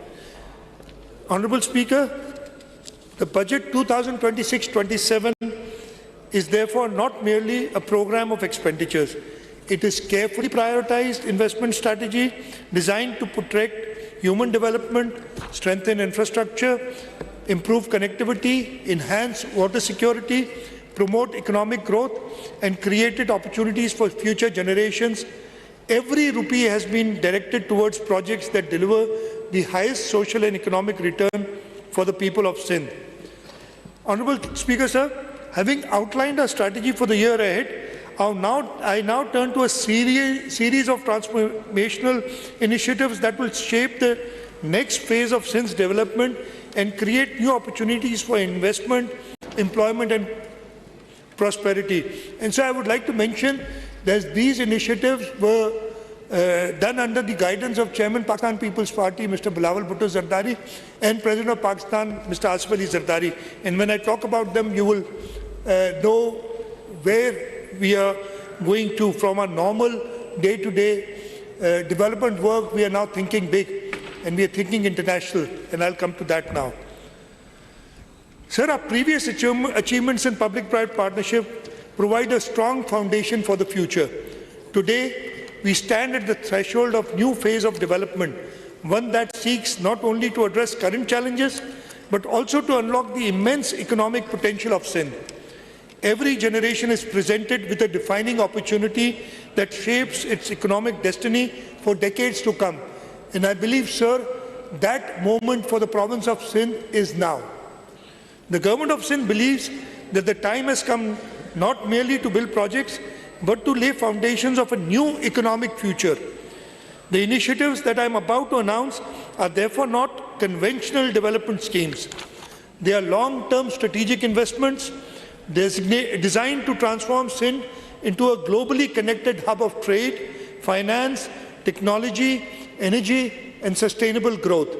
Speaker 1: Honourable Speaker, the budget 2026-27 is therefore not merely a program of expenditures. It is carefully prioritized investment strategy designed to protect human development, strengthen infrastructure, improve connectivity, enhance water security, promote economic growth, and created opportunities for future generations. Every rupee has been directed towards projects that deliver the highest social and economic return for the people of Sindh. Honourable Speaker, sir, having outlined our strategy for the year ahead, I now turn to a series of transformational initiatives that will shape the next phase of Sindh's development and create new opportunities for investment, employment, and prosperity. And so I would like to mention that these initiatives were done under the guidance of Chairman Pakistan People's Party, Mr. Bilawal Bhutto Zardari, and President of Pakistan, Mr. Asif Ali Zardari. And when I talk about them, you will know where we are going to. From our normal day-to-day development work, we are now thinking big, and we are thinking international, and I'll come to that now. Sir, our previous achievements in public-private partnership provide a strong foundation for the future. Today, we stand at the threshold of a new phase of development, one that seeks not only to address current challenges, but also to unlock the immense economic potential of Sindh. Every generation is presented with a defining opportunity that shapes its economic destiny for decades to come. And I believe, sir, that moment for the province of Sindh is now. The government of Sindh believes that the time has come not merely to build projects, but to lay foundations of a new economic future. The initiatives that I am about to announce are therefore not conventional development schemes. They are long-term strategic investments designed to transform Sindh into a globally connected hub of trade, finance, technology, energy, and sustainable growth.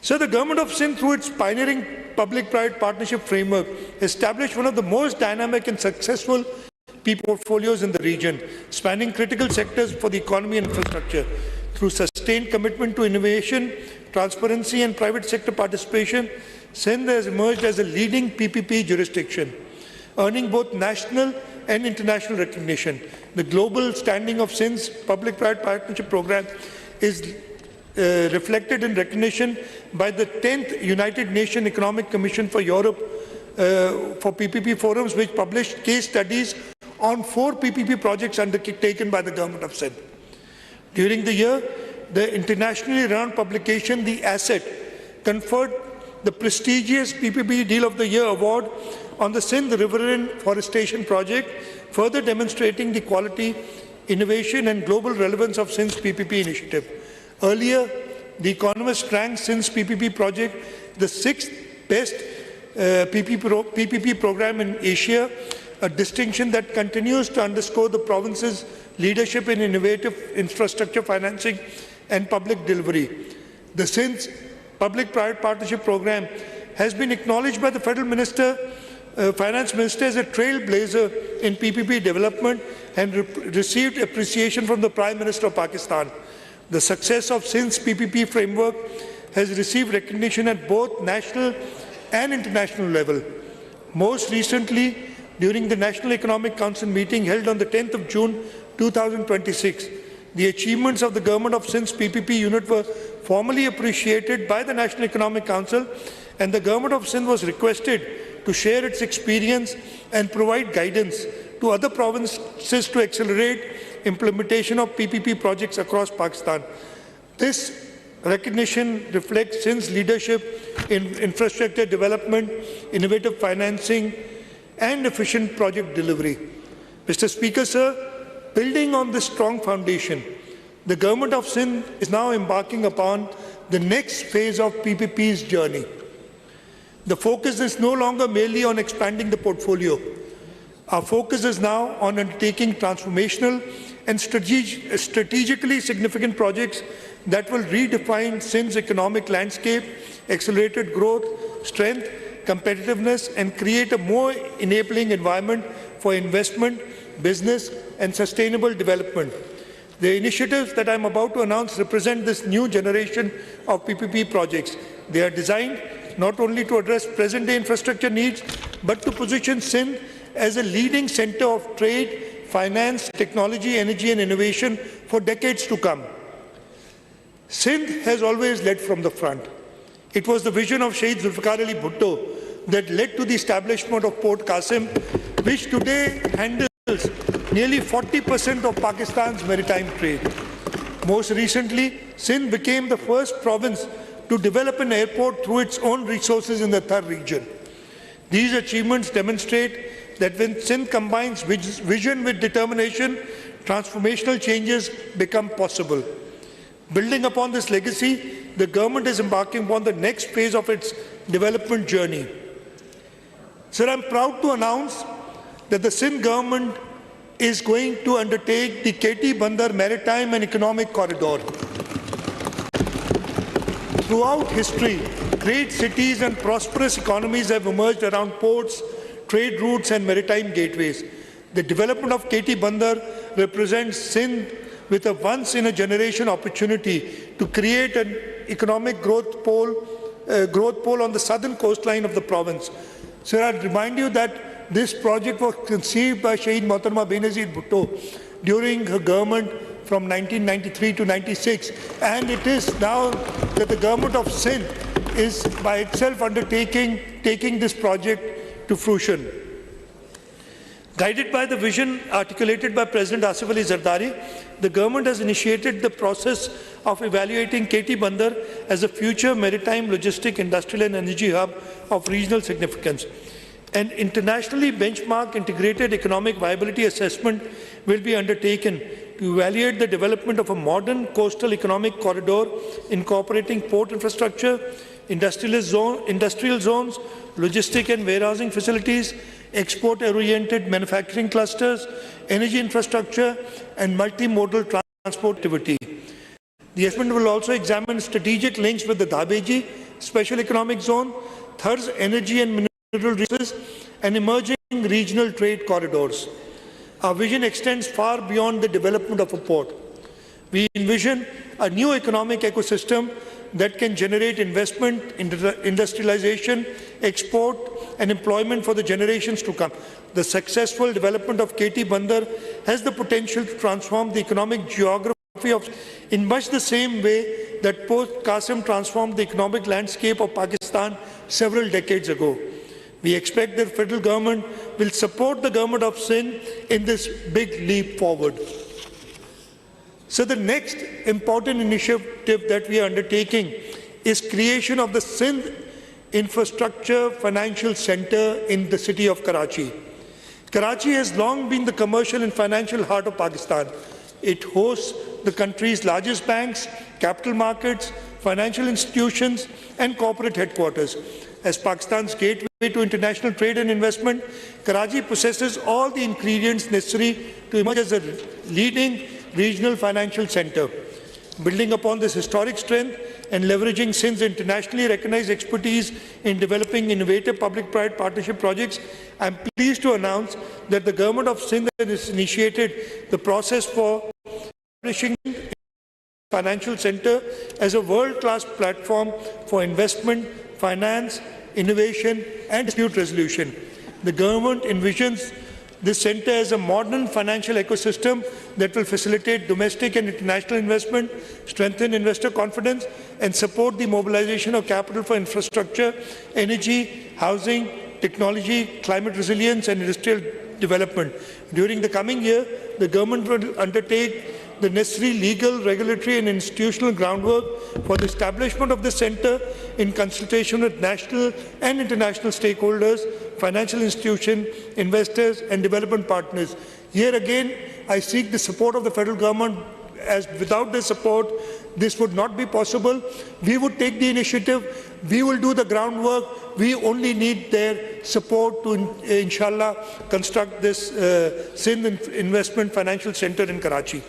Speaker 1: So the government of Sindh, through its pioneering public-private partnership framework, established one of the most dynamic and successful portfolios in the region, spanning critical sectors for the economy and infrastructure. Through sustained commitment to innovation, transparency, and private sector participation, Sindh has emerged as a leading PPP jurisdiction, earning both national and international recognition. The global standing of Sindh's public-private partnership program is reflected in recognition by the 10th United Nations Economic Commission for Europe for PPP forums, which published case studies on 4 PPP projects undertaken by the government of Sindh. During the year, the internationally renowned publication, The Asset, conferred the prestigious PPP Deal of the Year award on the Sindh Riverine Forestation Project, further demonstrating the quality, innovation, and global relevance of Sindh's PPP initiative. Earlier, The Economist ranked Sindh's PPP project the 6th best PPP program in Asia, a distinction that continues to underscore the province's leadership in innovative infrastructure financing and public delivery. The Sindh's public-private partnership program has been acknowledged by the Federal Finance Minister as a trailblazer in PPP development and received appreciation from the Prime Minister of Pakistan. The success of Sindh's PPP framework has received recognition at both national and international level. Most recently, during the National Economic Council meeting held on the 10th of June 2026, the achievements of the government of Sindh's PPP unit were formally appreciated by the National Economic Council, and the government of Sindh was requested to share its experience and provide guidance to other provinces to accelerate implementation of PPP projects across Pakistan. This recognition reflects Sindh's leadership in infrastructure development, innovative financing, and efficient project delivery. Mr. Speaker, sir, building on this strong foundation, the Government of Sindh is now embarking upon the next phase of PPP's journey. The focus is no longer merely on expanding the portfolio. Our focus is now on undertaking transformational and strategically significant projects that will redefine Sindh's economic landscape, accelerated growth, strength, competitiveness, and create a more enabling environment for investment, business, and sustainable development. The initiatives that I am about to announce represent this new generation of PPP projects. They are designed not only to address present-day infrastructure needs, but to position Sindh as a leading centre of trade, finance, technology, energy and innovation for decades to come. Sindh has always led from the front. It was the vision of Shahid Zulfikar Ali Bhutto that led to the establishment of Port Qasim, which today handles nearly 40% of Pakistan's maritime trade. Most recently, Sindh became the first province to develop an airport through its own resources in the Thar region. These achievements demonstrate that when Sindh combines vision with determination, transformational changes become possible. Building upon this legacy, the government is embarking upon the next phase of its development journey. Sir, I am proud to announce that the Sindh government is going to undertake the KT Bandar Maritime and Economic Corridor. Throughout history, great cities and prosperous economies have emerged around ports, trade routes and maritime gateways. The development of KT Bandar represents Sindh with a once-in-a-generation opportunity to create an economic growth pole on the southern coastline of the province. Sir, I remind you that this project was conceived by Shahid Mohtarma Benazir Bhutto during her government from 1993 to 96, and it is now that the government of Sindh is by itself taking this project to fruition. Guided by the vision articulated by President Asif Ali Zardari, the government has initiated the process of evaluating KT Bandar as a future maritime, logistic, industrial and energy hub of regional significance. An internationally benchmarked integrated economic viability assessment will be undertaken to evaluate the development of a modern coastal economic corridor incorporating port infrastructure, industrial zones, logistic and warehousing facilities, export-oriented manufacturing clusters, energy infrastructure, and multimodal transport activity. The assessment will also examine strategic links with the Dhabeji Special Economic Zone, Thar's energy and mineral resources, and emerging regional trade corridors. Our vision extends far beyond the development of a port. We envision a new economic ecosystem that can generate investment, industrialization, export, and employment for the generations to come. The successful development of KT Bandar has the potential to transform the economic geography of in much the same way that Port Qasim transformed the economic landscape of Pakistan several decades ago. We expect that the federal government will support the government of Sindh in this big leap forward. So the next important initiative that we are undertaking is creation of the Sindh Infrastructure Financial Center in the city of Karachi. Karachi has long been the commercial and financial heart of Pakistan. It hosts the country's largest banks, capital markets, financial institutions, and corporate headquarters. As Pakistan's gateway to international trade and investment, Karachi possesses all the ingredients necessary to emerge as a leading regional financial center. Building upon this historic strength and leveraging Sindh's internationally recognized expertise in developing innovative public-private partnership projects, I am pleased to announce that the government of Sindh has initiated the process for establishing a financial center as a world-class platform for investment, finance, innovation, and dispute resolution. The government envisions this center as a modern financial ecosystem that will facilitate domestic and international investment, strengthen investor confidence, and support the mobilization of capital for infrastructure, energy, housing, technology, climate resilience, and industrial development. During the coming year, the government will undertake the necessary legal, regulatory and institutional groundwork for the establishment of the centre in consultation with national and international stakeholders, financial institutions, investors and development partners. Here again, I seek the support of the federal government, as without their support, this would not be possible. We would take the initiative, we will do the groundwork, we only need their support to, inshallah, construct this Sindh Investment Financial Centre in Karachi.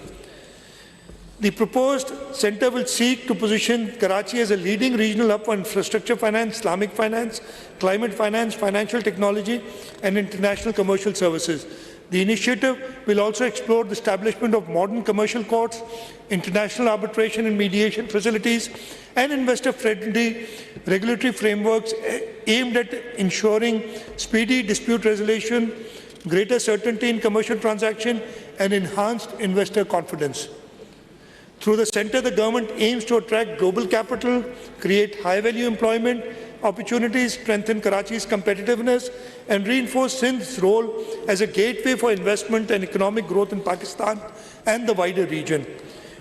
Speaker 1: The proposed centre will seek to position Karachi as a leading regional hub for infrastructure finance, Islamic finance, climate finance, financial technology and international commercial services. The initiative will also explore the establishment of modern commercial courts, international arbitration and mediation facilities, and investor-friendly regulatory frameworks aimed at ensuring speedy dispute resolution, greater certainty in commercial transactions, and enhanced investor confidence. Through the centre, the government aims to attract global capital, create high-value employment opportunities, strengthen Karachi's competitiveness, and reinforce Sindh's role as a gateway for investment and economic growth in Pakistan and the wider region.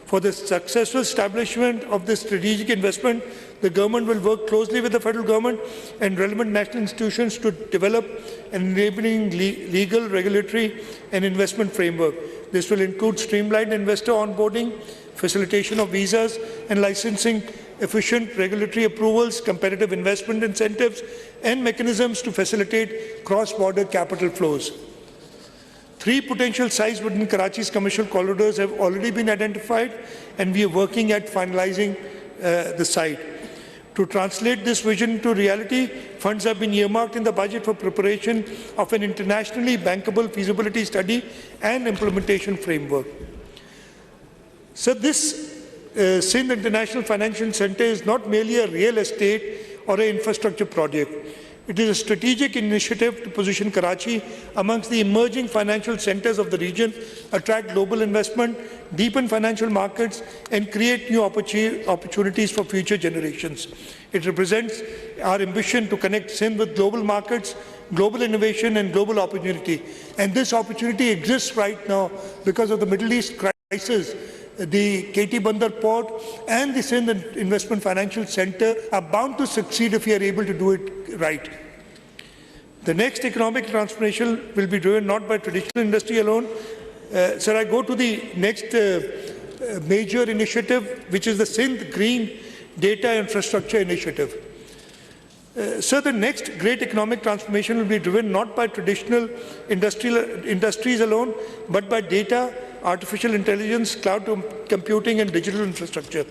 Speaker 1: For the successful establishment of this strategic investment, the government will work closely with the federal government and relevant national institutions to develop an enabling legal, regulatory, and investment framework. This will include streamlined investor onboarding, facilitation of visas and licensing, efficient regulatory approvals, competitive investment incentives, and mechanisms to facilitate cross-border capital flows. 3 potential sites within Karachi's commercial corridors have already been identified, and we are working at finalizing the site. To translate this vision to reality, funds have been earmarked in the budget for preparation of an internationally bankable feasibility study and implementation framework. So this Sindh International Financial Centre is not merely a real estate or an infrastructure project. It is a strategic initiative to position Karachi amongst the emerging financial centres of the region, attract global investment, deepen financial markets, and create new opportunities for future generations. It represents our ambition to connect Sindh with global markets, global innovation, and global opportunity. And this opportunity exists right now because of the Middle East crisis. The KT Bandar Port and the Sindh Investment Financial Centre are bound to succeed if we are able to do it right. The next economic transformation will be driven not by traditional industry alone. Sir, I go to the next major initiative, which is the Sindh Green Data Infrastructure Initiative. So the next great economic transformation will be driven not by traditional industries alone, but by data, artificial intelligence, cloud computing and digital infrastructure.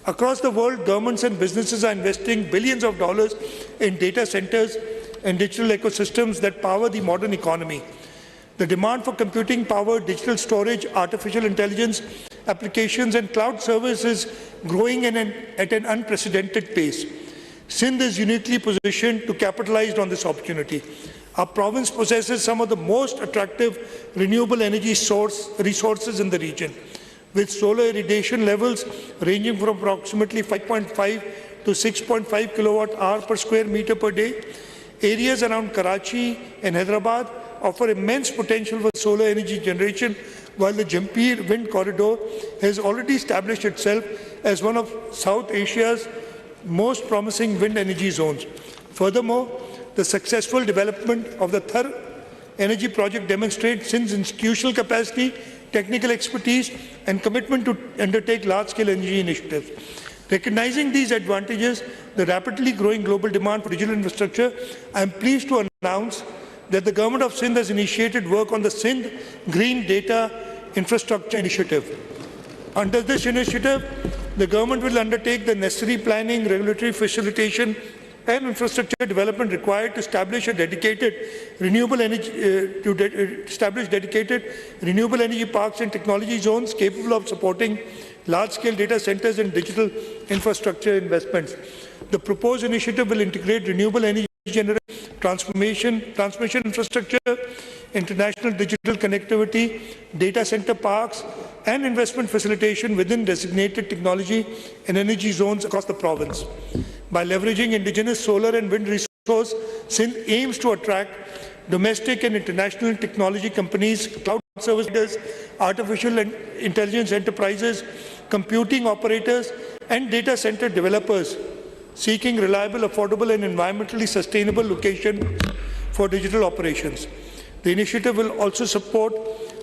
Speaker 1: Across the world, governments and businesses are investing billions of dollars in data centers and digital ecosystems that power the modern economy. The demand for computing power, digital storage, artificial intelligence applications and cloud services is growing at an unprecedented pace. Sindh is uniquely positioned to capitalize on this opportunity. Our province possesses some of the most attractive renewable energy resources in the region, with solar irradiation levels ranging from approximately 5.5 to 6.5 kilowatt-hour per square meter per day. Areas around Karachi and Hyderabad offer immense potential for solar energy generation, while the Jampir Wind Corridor has already established itself as one of South Asia's most promising wind energy zones. Furthermore, the successful development of the Thar energy project demonstrates Sindh's institutional capacity, technical expertise, and commitment to undertake large-scale energy initiatives. Recognizing these advantages, the rapidly growing global demand for digital infrastructure, I am pleased to announce that the Government of Sindh has initiated work on the Sindh Green Data Infrastructure Initiative. Under this initiative, the government will undertake the necessary planning, regulatory facilitation, and infrastructure development required to establish a dedicated renewable energy parks and technology zones capable of supporting large-scale data centers and digital infrastructure investments. The proposed initiative will integrate renewable energy generation, transmission infrastructure, international digital connectivity, data center parks, and investment facilitation within designated technology and energy zones across the province. By leveraging indigenous solar and wind resources, Sindh aims to attract domestic and international technology companies, cloud service providers, artificial intelligence enterprises, computing operators, and data center developers seeking reliable, affordable, and environmentally sustainable location for digital operations. The initiative will also support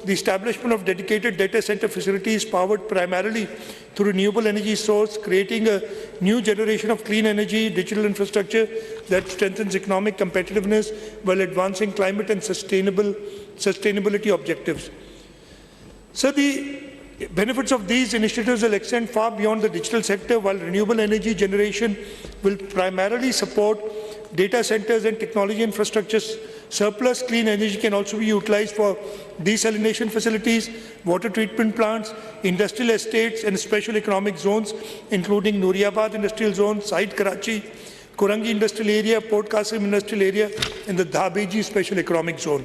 Speaker 1: the establishment of dedicated data center facilities powered primarily through renewable energy source, creating a new generation of clean energy, digital infrastructure that strengthens economic competitiveness while advancing climate and sustainability objectives. So the benefits of these initiatives will extend far beyond the digital sector, while renewable energy generation will primarily support data centers and technology infrastructures. Surplus clean energy can also be utilized for desalination facilities, water treatment plants, industrial estates and special economic zones, including Nooriabad Industrial Zone, Syed Karachi, Kurangi Industrial Area, Port Qasim Industrial Area, and the Dhabeji Special Economic Zone.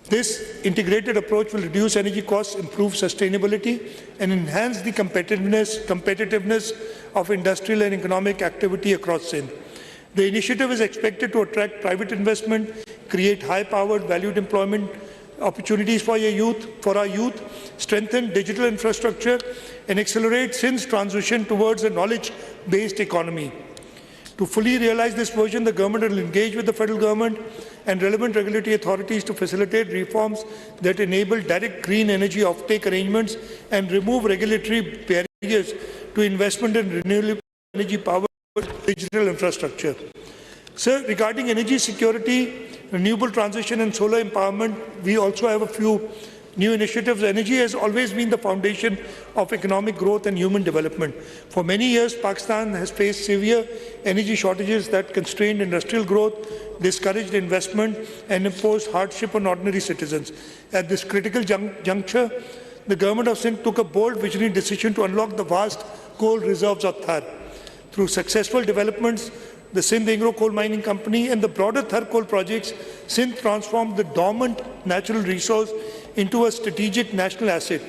Speaker 1: This integrated approach will reduce energy costs, improve sustainability, and enhance the competitiveness of industrial and economic activity across Sindh. The initiative is expected to attract private investment, create high-powered, valued employment opportunities for our youth, strengthen digital infrastructure, and accelerate Sindh's transition towards a knowledge-based economy. To fully realize this vision, the government will engage with the federal government and relevant regulatory authorities to facilitate reforms that enable direct green energy offtake arrangements and remove regulatory barriers to investment in renewable energy-powered digital infrastructure. Sir, regarding energy security, renewable transition and solar empowerment, we also have a few new initiatives. Energy has always been the foundation of economic growth and human development. For many years, Pakistan has faced severe energy shortages that constrained industrial growth, discouraged investment, and imposed hardship on ordinary citizens. At this critical juncture, the government of Sindh took a bold visionary decision to unlock the vast coal reserves of Thar. Through successful developments, the Sindh Agro Coal Mining Company and the broader Thar coal projects, Sindh transformed the dormant natural resource into a strategic national asset.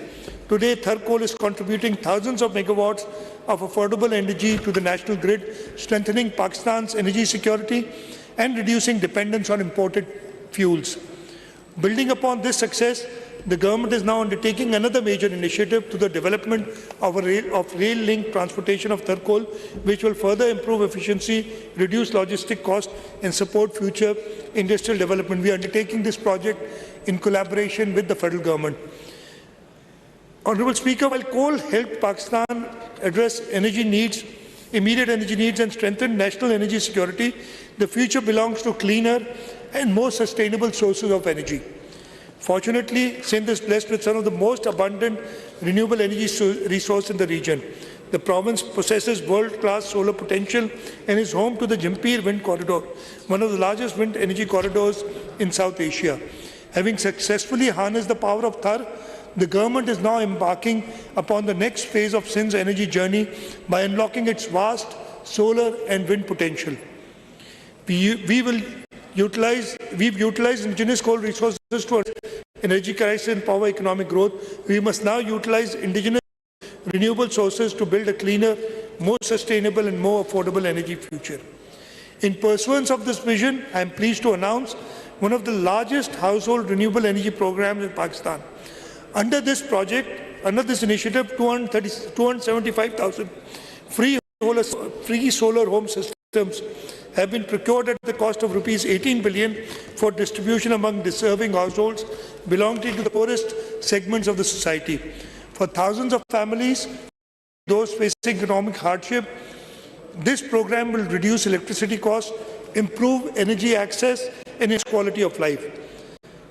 Speaker 1: Today, Thar coal is contributing thousands of megawatts of affordable energy to the national grid, strengthening Pakistan's energy security and reducing dependence on imported fuels. Building upon this success, the government is now undertaking another major initiative to the development of rail-linked transportation of Thar coal, which will further improve efficiency, reduce logistic costs, and support future industrial development. We are undertaking this project in collaboration with the federal government. Honourable Speaker, while coal helped Pakistan address immediate energy needs and strengthen national energy security, the future belongs to cleaner and more sustainable sources of energy. Fortunately, Sindh is blessed with some of the most abundant renewable energy resource in the region. The province possesses world-class solar potential and is home to the Jampir Wind Corridor, one of the largest wind energy corridors in South Asia. Having successfully harnessed the power of Thar, the government is now embarking upon the next phase of Sindh's energy journey by unlocking its vast solar and wind potential. We've utilized indigenous coal resources to energy crisis and power economic growth. We must now utilize indigenous renewable sources to build a cleaner, more sustainable and more affordable energy future. In pursuance of this vision, I am pleased to announce one of the largest household renewable energy programs in Pakistan. Under this initiative, 275,000 free solar home systems have been procured at the cost of rupees 18 billion for distribution among deserving households belonging to the poorest segments of the society. For thousands of families, those facing economic hardship, this program will reduce electricity costs, improve energy access, and its quality of life.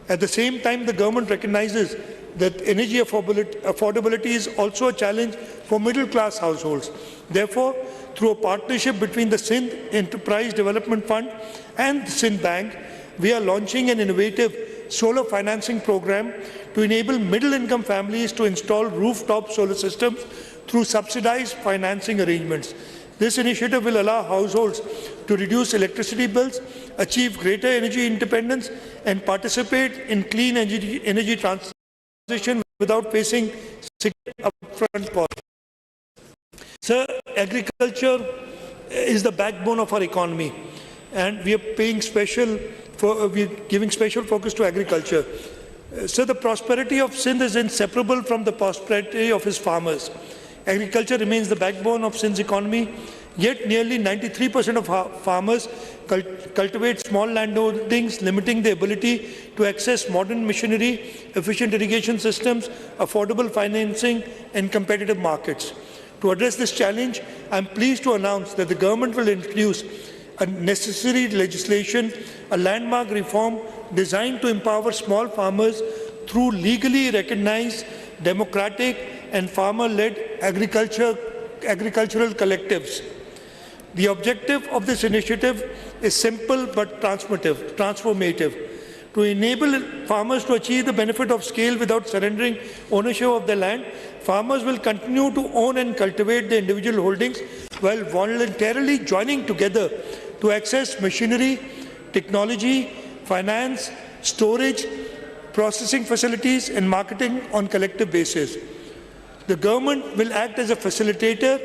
Speaker 1: At the same time, the government recognizes that energy affordability is also a challenge for middle-class households. Therefore, through a partnership between the Sindh Enterprise Development Fund and the Sindh Bank, we are launching an innovative solar financing program to enable middle-income families to install rooftop solar systems through subsidized financing arrangements. This initiative will allow households to reduce electricity bills, achieve greater energy independence, and participate in clean energy transition without facing significant upfront costs. Sir, agriculture is the backbone of our economy, and we are paying special we're giving special focus to agriculture. So the prosperity of Sindh is inseparable from the prosperity of its farmers. Agriculture remains the backbone of Sindh's economy, yet nearly 93% of farmers cultivate small landholdings, limiting their ability to access modern machinery, efficient irrigation systems, affordable financing, and competitive markets. To address this challenge, I am pleased to announce that the government will introduce a necessary legislation, a landmark reform designed to empower small farmers through legally recognized, democratic and farmer-led agricultural collectives. The objective of this initiative is simple but transformative. To enable farmers to achieve the benefit of scale without surrendering ownership of their land, farmers will continue to own and cultivate their individual holdings while voluntarily joining together to access machinery, technology, finance, storage, processing facilities, and marketing on collective basis. The government will act as a facilitator,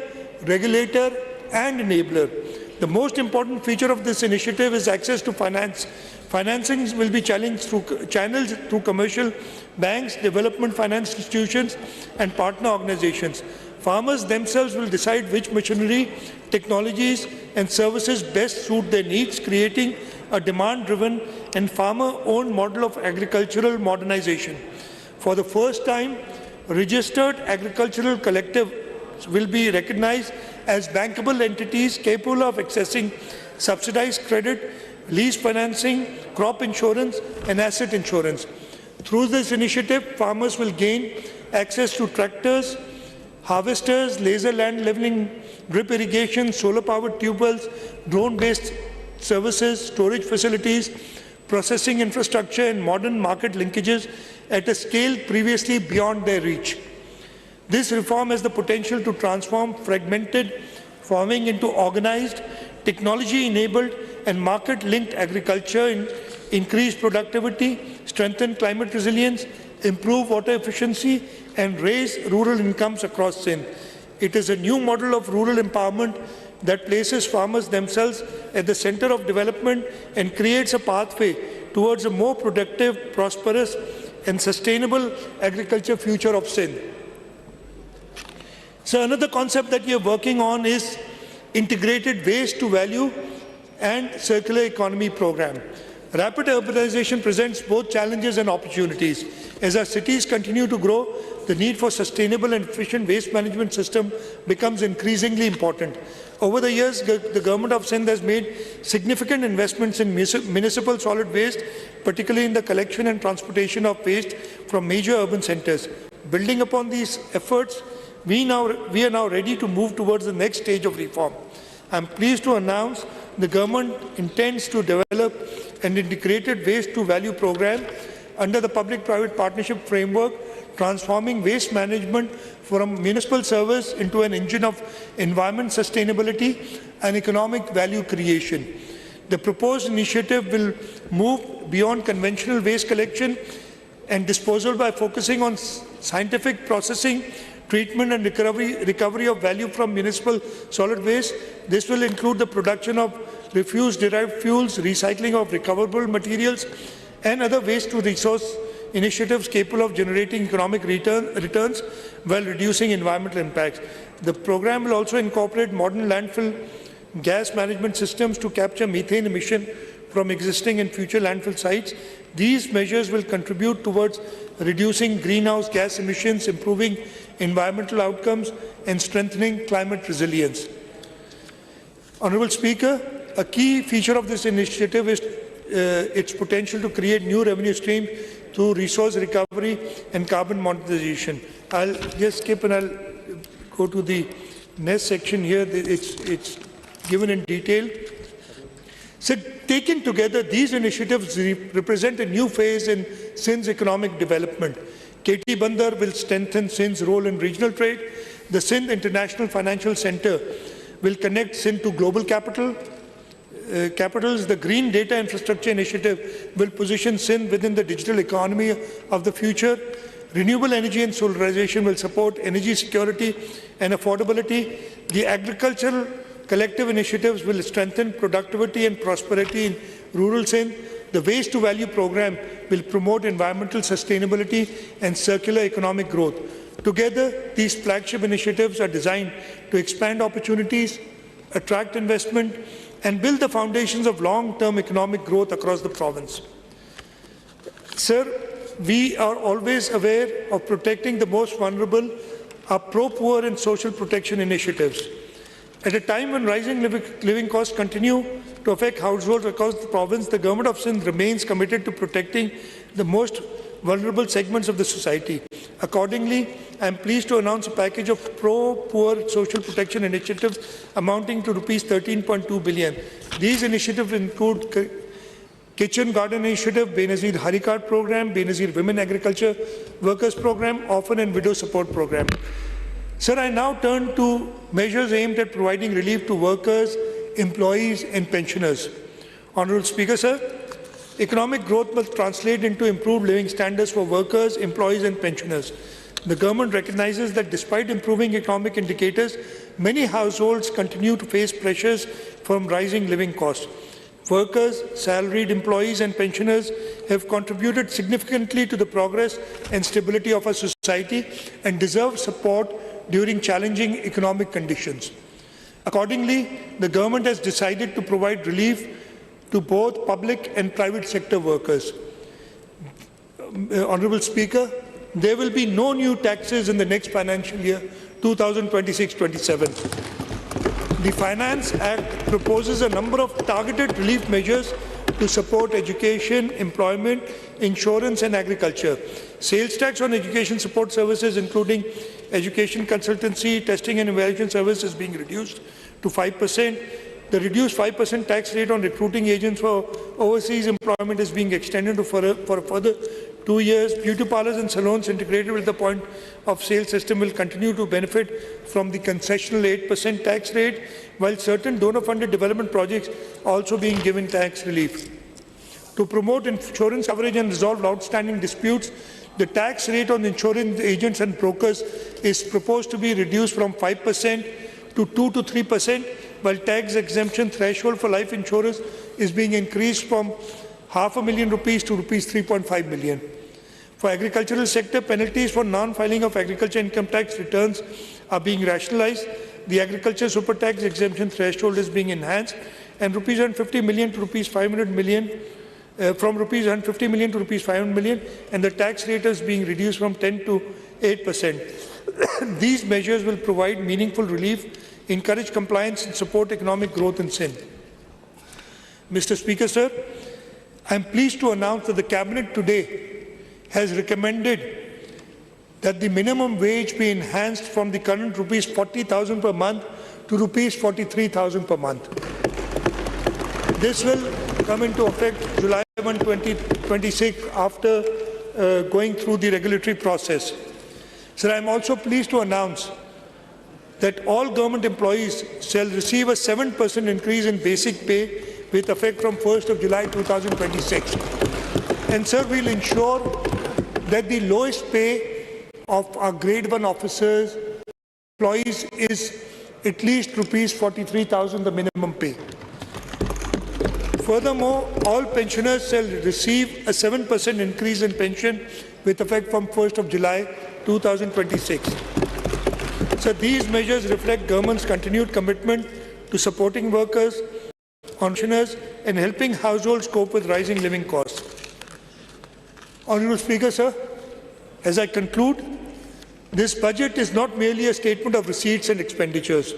Speaker 1: regulator, and enabler. The most important feature of this initiative is access to finance. Financing will be channeled through commercial banks, development finance institutions, and partner organizations. Farmers themselves will decide which machinery, technologies, and services best suit their needs, creating a demand-driven and farmer-owned model of agricultural modernization. For the first time, registered agricultural collectives will be recognized as bankable entities capable of accessing subsidized credit, lease financing, crop insurance, and asset insurance. Through this initiative, farmers will gain access to tractors, harvesters, laser land leveling, drip irrigation, solar-powered tube wells, drone-based services, storage facilities, processing infrastructure, and modern market linkages at a scale previously beyond their reach. This reform has the potential to transform fragmented farming into organized, technology-enabled, and market-linked agriculture, increase productivity, strengthen climate resilience, improve water efficiency, and raise rural incomes across Sindh. It is a new model of rural empowerment that places farmers themselves at the center of development and creates a pathway towards a more productive, prosperous, and sustainable agriculture future of Sindh. So another concept that we are working on is integrated waste to value and circular economy program. Rapid urbanization presents both challenges and opportunities. As our cities continue to grow, the need for sustainable and efficient waste management system becomes increasingly important. Over the years, the government of Sindh has made significant investments in municipal solid waste, particularly in the collection and transportation of waste from major urban centers. Building upon these efforts, we are now ready to move towards the next stage of reform. I am pleased to announce the government intends to develop an integrated waste to value program under the public-private partnership framework, transforming waste management from municipal service into an engine of environment sustainability and economic value creation. The proposed initiative will move beyond conventional waste collection and disposal by focusing on scientific processing, treatment and recovery of value from municipal solid waste. This will include the production of refuse-derived fuels, recycling of recoverable materials, and other waste-to-resource initiatives capable of generating economic returns while reducing environmental impacts. The program will also incorporate modern landfill gas management systems to capture methane emission from existing and future landfill sites. These measures will contribute towards reducing greenhouse gas emissions, improving environmental outcomes, and strengthening climate resilience. Honourable Speaker, a key feature of this initiative is its potential to create new revenue streams through resource recovery and carbon monetization. I'll just skip and I'll go to the next section here. It's given in detail. So, taken together, these initiatives represent a new phase in Sindh's economic development. KT Bandar will strengthen Sindh's role in regional trade. The Sindh International Financial Centre will connect Sindh to global capitals. The Green Data Infrastructure Initiative will position Sindh within the digital economy of the future. Renewable energy and solarization will support energy security and affordability. The agricultural collective initiatives will strengthen productivity and prosperity in rural Sindh. The Waste to Value program will promote environmental sustainability and circular economic growth. Together, these flagship initiatives are designed to expand opportunities, attract investment, and build the foundations of long-term economic growth across the province. Sir, we are always aware of protecting the most vulnerable, our pro-poor and social protection initiatives. At a time when rising living costs continue to affect households across the province, the Government of Sindh remains committed to protecting the most vulnerable segments of the society. Accordingly, I am pleased to announce a package of pro-poor social protection initiatives amounting to Rs 13.2 billion. These initiatives include Kitchen Garden Initiative, Benazir Hari Card Program, Benazir Women Agriculture Workers Program, Orphan and Widow Support Program. Sir, I now turn to measures aimed at providing relief to workers, employees and pensioners. Honourable Speaker, sir, economic growth must translate into improved living standards for workers, employees and pensioners. The government recognizes that despite improving economic indicators, many households continue to face pressures from rising living costs. Workers, salaried employees and pensioners have contributed significantly to the progress and stability of our society and deserve support during challenging economic conditions. Accordingly, the government has decided to provide relief to both public and private sector workers. Honourable Speaker, there will be no new taxes in the next financial year 2026-27. The Finance Act proposes a number of targeted relief measures to support education, employment, insurance and agriculture. Sales tax on education support services, including education consultancy, testing and evaluation services, is being reduced to 5%. The reduced 5% tax rate on recruiting agents for overseas employment is being extended for a further 2 years. Beauty parlours and salons integrated with the point of sale system will continue to benefit from the concessional 8% tax rate, while certain donor-funded development projects are also being given tax relief. To promote insurance coverage and resolve outstanding disputes, the tax rate on insurance agents and brokers is proposed to be reduced from 5% to 2 to 3%, while tax exemption threshold for life insurance is being increased from ₹500,000 to ₹3.5 million. For agricultural sector, penalties for non-filing of agriculture income tax returns are being rationalized. The agriculture super tax exemption threshold is being enhanced, and ₹150 million to ₹500 million, from ₹150 million to ₹500 million, and the tax rate is being reduced from 10 to 8%. These measures will provide meaningful relief, encourage compliance and support economic growth in Sindh. Mr. Speaker, sir, I am pleased to announce that the Cabinet today has recommended that the minimum wage be enhanced from the current Rs 40,000 per month to Rs 43,000 per month. This will come into effect July 1, 2026 after going through the regulatory process. Sir, I am also pleased to announce that all government employees shall receive a 7% increase in basic pay with effect from 1st of July 2026. And sir, we will ensure that the lowest pay of our grade 1 officers, employees is at least Rs 43,000, the minimum pay. Furthermore, all pensioners shall receive a 7% increase in pension with effect from 1st of July 2026. So these measures reflect government's continued commitment to supporting workers, pensioners and helping households cope with rising living costs. Honourable Speaker, sir, as I conclude, this budget is not merely a statement of receipts and expenditures.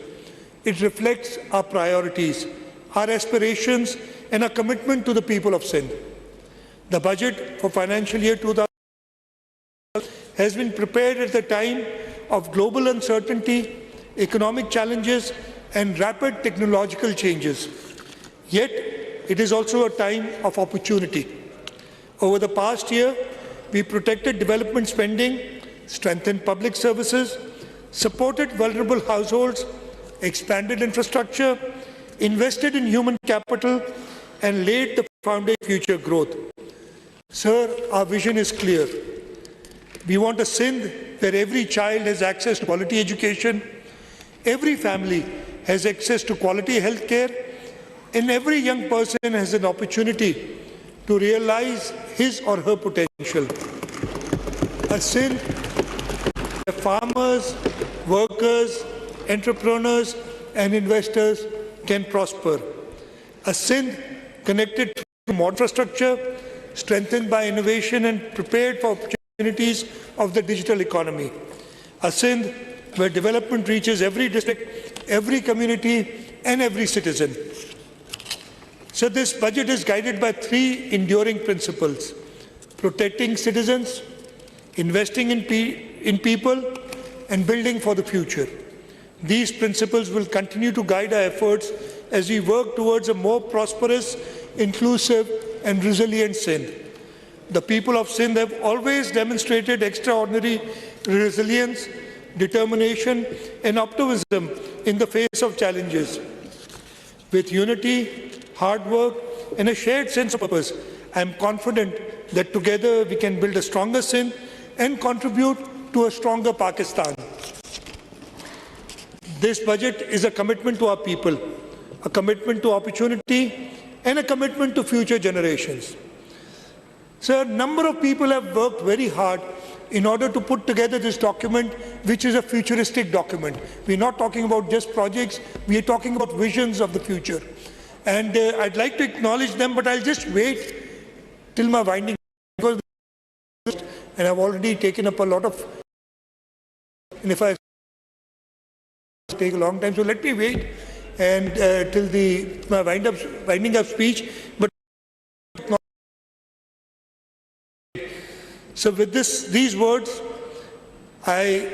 Speaker 1: It reflects our priorities, our aspirations and our commitment to the people of Sindh. The budget for financial year 2000 has been prepared at the time of global uncertainty, economic challenges and rapid technological changes. Yet, it is also a time of opportunity. Over the past year, we protected development spending, strengthened public services, supported vulnerable households, expanded infrastructure, invested in human capital, and laid the foundation for future growth. Sir, our vision is clear. We want a Sindh where every child has access to quality education, every family has access to quality health care, and every young person has an opportunity to realize his or her potential. A Sindh where farmers, workers, entrepreneurs and investors can prosper. A Sindh connected to modern infrastructure, strengthened by innovation and prepared for opportunities of the digital economy. A Sindh where development reaches every district, every community and every citizen. So this budget is guided by three enduring principles: protecting citizens, investing in people and building for the future. These principles will continue to guide our efforts as we work towards a more prosperous, inclusive and resilient Sindh. The people of Sindh have always demonstrated extraordinary resilience, determination and optimism in the face of challenges. With unity, hard work and a shared sense of purpose, I am confident that together we can build a stronger Sindh and contribute to a stronger Pakistan. This budget is a commitment to our people, a commitment to opportunity and a commitment to future generations. So a number of people have worked very hard in order to put together this document, which is a futuristic document. We're not talking about just projects, we are talking about visions of the future. And I'd like to acknowledge them, but I'll just wait till my winding, because and I've already taken up a lot of, and if I take a long time, so let me wait and till my winding up speech. But so with these words, I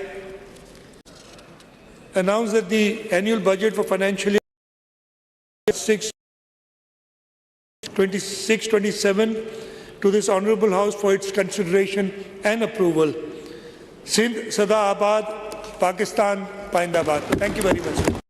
Speaker 1: announce that the annual budget for financial year 26-27 to this Honourable House for its consideration and approval. Sindh Sada Abad, Pakistan Paindabad. Thank you very much.